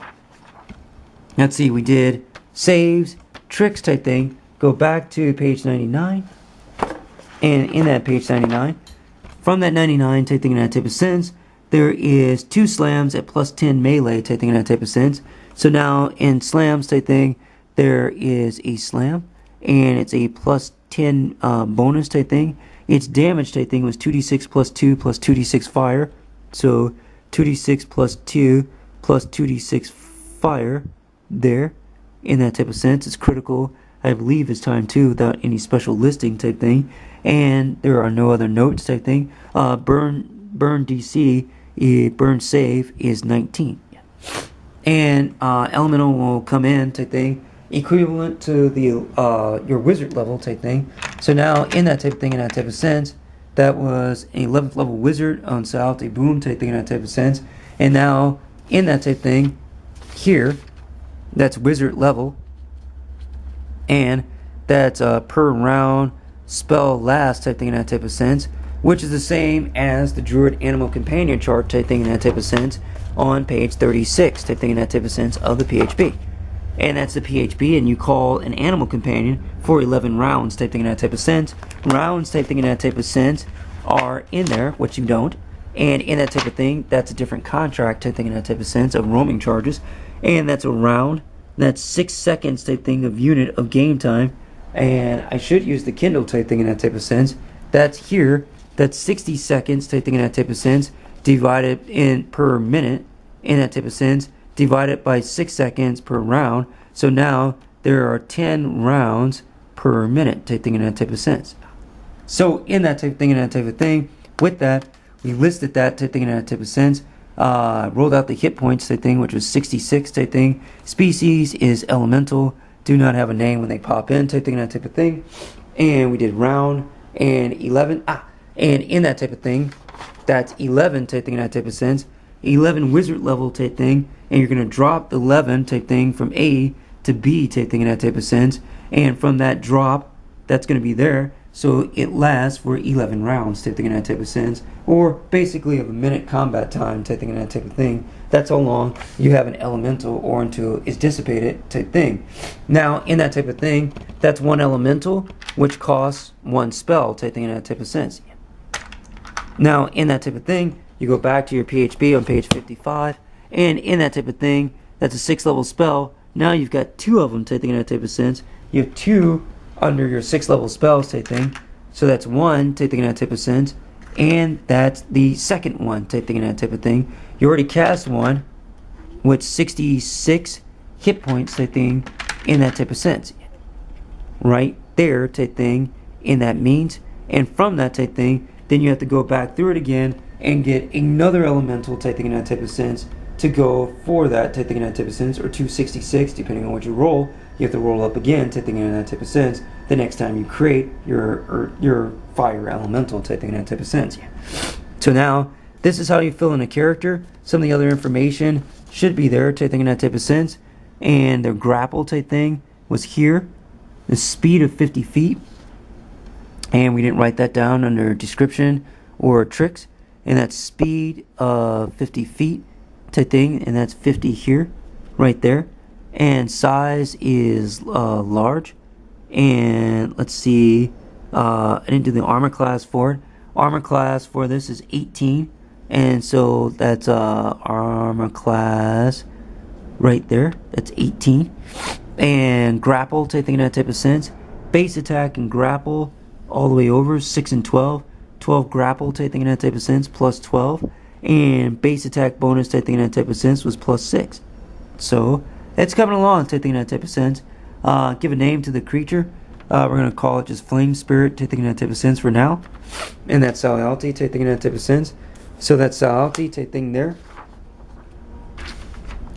Let's see, we did saves, tricks type thing. Go back to page 99. And in that page 99, from that 99 type thing in that type of sense, there is 2 slams at +10 melee type thing in that type of sense. So now in slams type thing, there is a slam, and it's a +10 bonus type thing. Its damage type thing was 2d6 +2 +2d6 fire. So 2d6 +2 +2d6 fire there. In that type of sense, it's critical. I believe it's time 2 without any special listing type thing. And there are no other notes type thing. Burn DC, burn save is 19. And elemental will come in type thing, equivalent to the your wizard level type thing. So now in that type of thing, in that type of sense, that was an 11th level wizard on south, a boom type thing in that type of sense. And now in that type thing here, that's wizard level, and that's per round spell last type thing in that type of sense, which is the same as the druid animal companion chart type thing in that type of sense on page 36 type thing in that type of sense of the PHP. And that's the PHP, and you call an animal companion for 11 rounds type thing in that type of sense. Rounds type thing in that type of sense are in there, which you don't. And in that type of thing, that's a different contract type thing in that type of sense of roaming charges. And that's a round. That's 6 seconds type thing of unit of game time. And I should use the Kindle type thing in that type of sense. That's here. That's 60 seconds type thing in that type of sense, divided in per minute in that type of sense, divided by 6 seconds per round. So now there are 10 rounds per minute type thing in that type of sense. So in that type of thing in that type of thing, with that, we listed that type thing in that type of sense. Rolled out the hit points type thing, which was 66 type thing. Species is elemental, do not have a name when they pop in type thing in that type of thing. And we did round and 11. And in that type of thing, that's 11 type thing in that type of sense. 11 wizard level type thing, and you're going to drop 11 type thing from A to B type thing in that type of sense. And from that drop, that's going to be there. So it lasts for 11 rounds type thing in that type of sense. Or basically of a minute combat time type thing in that type of thing. That's how long you have an elemental or until it's dissipated type thing. Now, in that type of thing, that's one elemental, which costs one spell type thing in that type of sense. Now, in that type of thing, you go back to your PHP on page 55, and in that type of thing, that's a 6th level spell. Now you've got 2 of them type thing in that type of sense. You have 2 under your 6th level spells type thing. So that's 1 type thing in that type of sense. And that's the second one type thing in that type of thing. You already cast one with 66 hit points type thing in that type of sense. Right there type thing in that means. And from that type thing, then you have to go back through it again and get another elemental type thing in that type of sense to go for that type thing in that type of sense, or 266 depending on what you roll. You have to roll up again type thing in that type of sense the next time you create your fire elemental type thing in that type of sense. So now this is how you fill in a character. Some of the other information should be there type thing in that type of sense. And their grapple type thing was here. The speed of 50 feet. And we didn't write that down under description or tricks. And that's speed of 50 feet type thing. And that's 50 here, right there. And size is large. And let's see, I didn't do the armor class for it. Armor class for this is 18. And so that's armor class right there. That's 18. And grapple type thing in that type of sense. Base attack and grapple all the way over 6 and 12. 12 grapple type thing in that type of sense plus 12. And base attack bonus type thing in that type of sense was plus 6. So it's coming along type thing in that type of sense. Give a name to the creature. We're going to call it just Flame Spirit type thing in that type of sense for now. And that's Salalti type thing in that type of sense. So that's Salalti type thing there.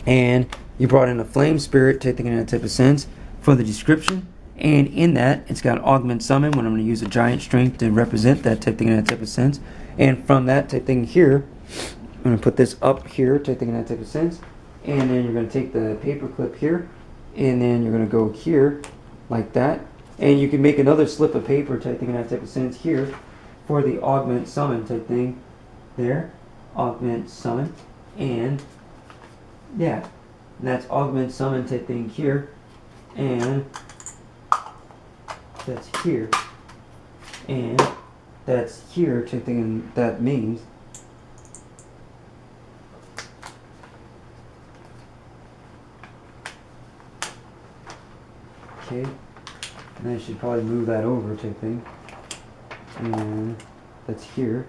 And you brought in a Flame Spirit type thing in that type of sense for the description. And in that, it's got Augment Summon when I'm going to use a Giant Strength to represent that type thing in that type of sense. And from that type thing here, I'm going to put this up here type thing in that type of sense. And then you're going to take the paper clip here. And then you're going to go here like that. And you can make another slip of paper type thing in that type of sense here for the Augment Summon type thing there. Augment Summon. And yeah, that's Augment Summon type thing here. And that's here. And that's here type thing, and that means okay, and I should probably move that over type thing. And that's here.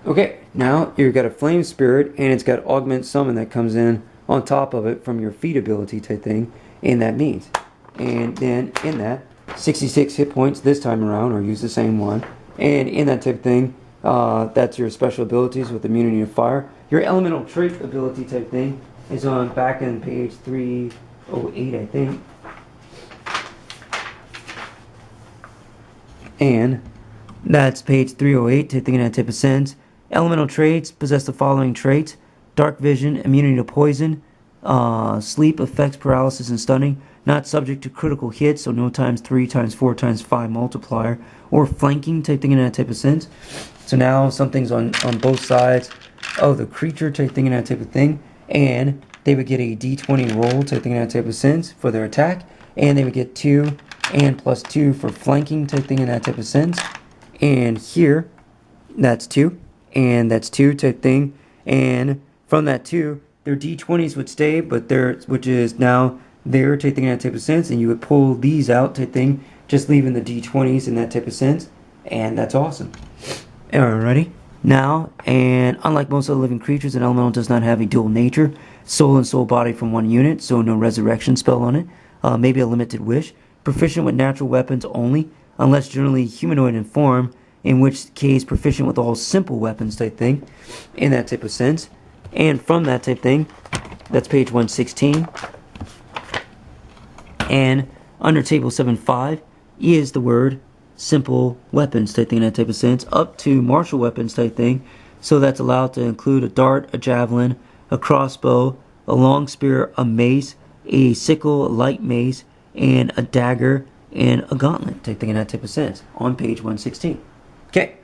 Okay, now you've got a Flame Spirit, and it's got Augment Summon that comes in on top of it from your feat ability type thing, and that means. And then in that, 66 hit points this time around, or use the same one. And in that type of thing, that's your special abilities with immunity to fire. Your elemental trait ability type thing is on back in page 308, I think. And that's page 308, type thing in that type of sense. Elemental traits possess the following traits: dark vision, immunity to poison, sleep, effects, paralysis, and stunning. Not subject to critical hits, so no times 3 times 4 times 5 multiplier, or flanking type thing in that type of sense. So now something's on both sides of the creature type thing in that type of thing, and they would get a d20 roll type thing in that type of sense for their attack, and they would get 2 and plus 2 for flanking type thing in that type of sense. And here, that's 2, and that's 2 type thing, and from that 2, their d20s would stay, but which is now there type thing in that type of sense, and you would pull these out type thing, just leaving the d20s in that type of sense, and that's awesome. Alrighty. Now, and unlike most other living creatures, an elemental does not have a dual nature, soul and soul body from one unit, so no resurrection spell on it, maybe a limited wish, proficient with natural weapons only, unless generally humanoid in form, in which case proficient with all simple weapons type thing, in that type of sense. And from that type thing, that's page 116. And under table 7.5 is the word simple weapons type thing in that type of sense, up to martial weapons type thing. So that's allowed to include a dart, a javelin, a crossbow, a long spear, a mace, a sickle, a light mace, and a dagger, and a gauntlet. Take thing in that type of sense on page 116. Okay,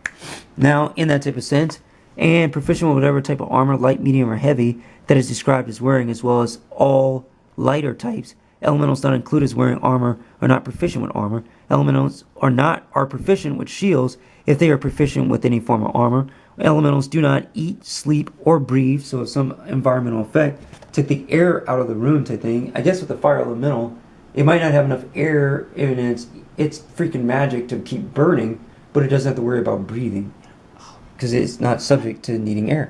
now in that type of sense, and proficient with whatever type of armor, light, medium, or heavy, that is described as wearing, as well as all lighter types. Elementals not included as wearing armor are not proficient with armor. Elementals are proficient with shields if they are proficient with any form of armor. Elementals do not eat, sleep, or breathe, so some environmental effect took the air out of the room type thing. I guess with the fire elemental, it might not have enough air in it's freaking magic to keep burning, but it doesn't have to worry about breathing because it's not subject to needing air.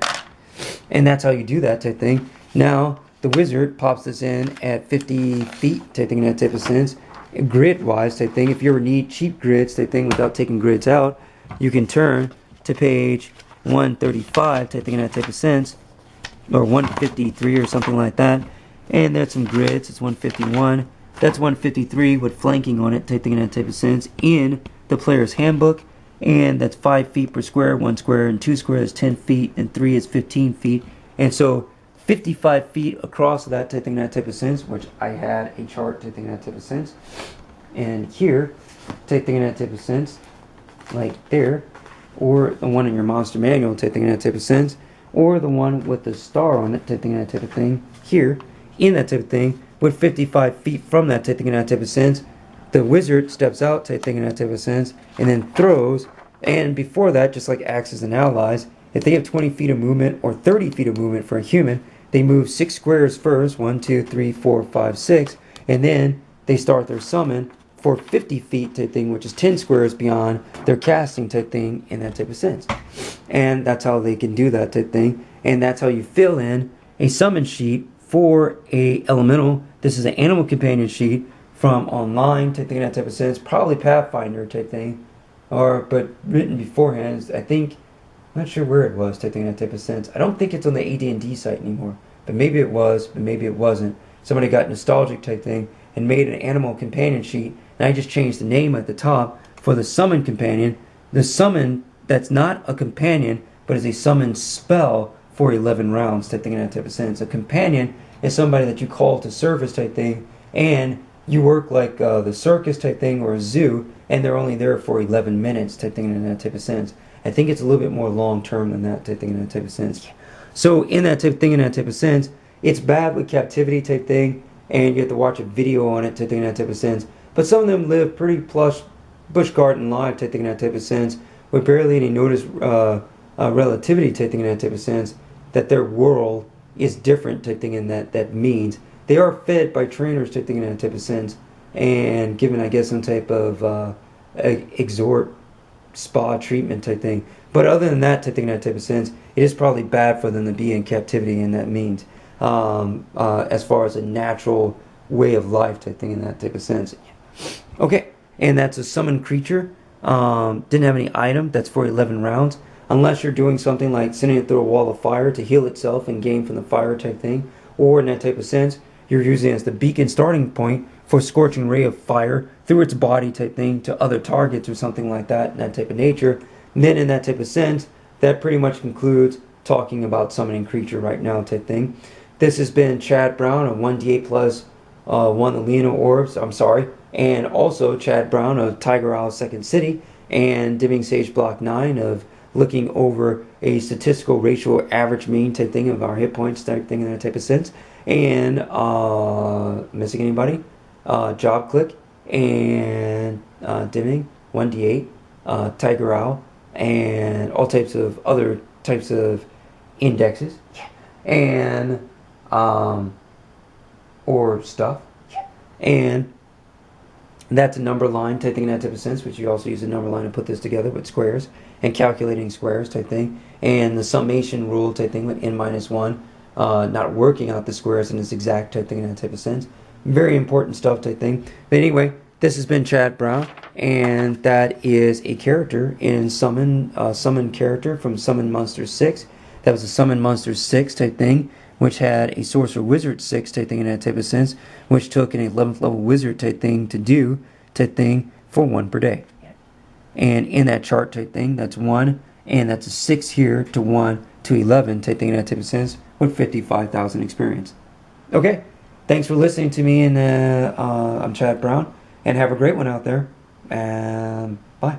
And that's how you do that type thing. Now, the wizard pops this in at 50 feet type thing in that type of sense. Grid-wise type thing, if you ever need cheap grids type thing without taking grids out, you can turn to page 135 type thing in that type of sense, or 153 or something like that. And there's some grids. It's 151. That's 153 with flanking on it type thing in that type of sense in the player's handbook. And that's 5 feet per square. 1 square and 2 square is 10 feet, and 3 is 15 feet. And so 55 feet across that type thing in that type of sense, which I had a chart type thing in that type of sense. And here, type thing in that type of sense, like there, or the one in your monster manual type thing in that type of sense, or the one with the star on it type thing in that type of thing, here, in that type of thing, with 55 feet from that type thing in that type of sense, the wizard steps out type thing in that type of sense, and then throws, and before that, just like axes and allies, if they have 20 feet of movement or 30 feet of movement for a human, they move 6 squares first, 1, 2, 3, 4, 5, 6, and then they start their summon for 50 feet type thing, which is 10 squares beyond their casting type thing in that type of sense. And that's how they can do that type thing, and that's how you fill in a summon sheet for a elemental. This is an animal companion sheet from online type thing in that type of sense, probably Pathfinder type thing, but written beforehand. I think, I'm not sure where it was type thing in that type of sense. I don't think it's on the AD&D site anymore, but maybe it was, but maybe it wasn't. Somebody got nostalgic type thing and made an animal companion sheet, and I just changed the name at the top for the summon companion. The summon that's not a companion, but is a summon spell for 11 rounds type thing in that type of sense. A companion is somebody that you call to service type thing, and you work like the circus type thing or a zoo, and they're only there for 11 minutes type thing in that type of sense. I think it's a little bit more long term than that type thing in that type of sense. So in that type of thing in that type of sense, it's bad with captivity type thing, and you have to watch a video on it type thing in that type of sense. But some of them live pretty plush, bush garden life type thing in that type of sense, with barely any notice relativity type thing in that type of sense, that their world is different type thing in that means they are fed by trainers type thing in that type of sense, and given I guess some type of exhort spa treatment type thing. But other than that type thing in that type of sense, it is probably bad for them to be in captivity in that means, as far as a natural way of life type thing in that type of sense. Okay, and that's a summoned creature. Didn't have any item. That's for 11 rounds. Unless you're doing something like sending it through a wall of fire to heal itself and gain from the fire type thing, or in that type of sense, you're using it as the beacon starting point for scorching ray of fire through its body type thing to other targets or something like that in that type of nature. And then in that type of sense, that pretty much concludes talking about summoning creature right now type thing. This has been Chad Brown of 1d8 plus 1 the Leona Orbs, and also Chad Brown of Tiger Owl Second City, and Dimming Sage Block 9 of looking over a statistical ratio average mean type thing of our hit points type thing in that type of sense. And missing anybody? Job Click and Dimming 1d8, Tiger Owl, and all types of other types of indexes, and or stuff, and that's a number line type thing in that type of sense, which you also use a number line to put this together with squares and calculating squares type thing, and the summation rule type thing with n-1, not working out the squares in this exact type thing in that type of sense. Very important stuff type thing. But anyway, this has been Chad Brown, and that is a character in Summon character from Summon Monsters 6. That was a Summon Monsters 6 type thing, which had a Sorcerer Wizard 6 type thing in that type of sense, which took an 11th level Wizard type thing to do type thing for 1 per day. And in that chart type thing, that's 1 And that's a 6 here to 1 to 11, taking that type of sense, with 55,000 experience. Okay, thanks for listening to me, and I'm Chad Brown, and have a great one out there. Bye.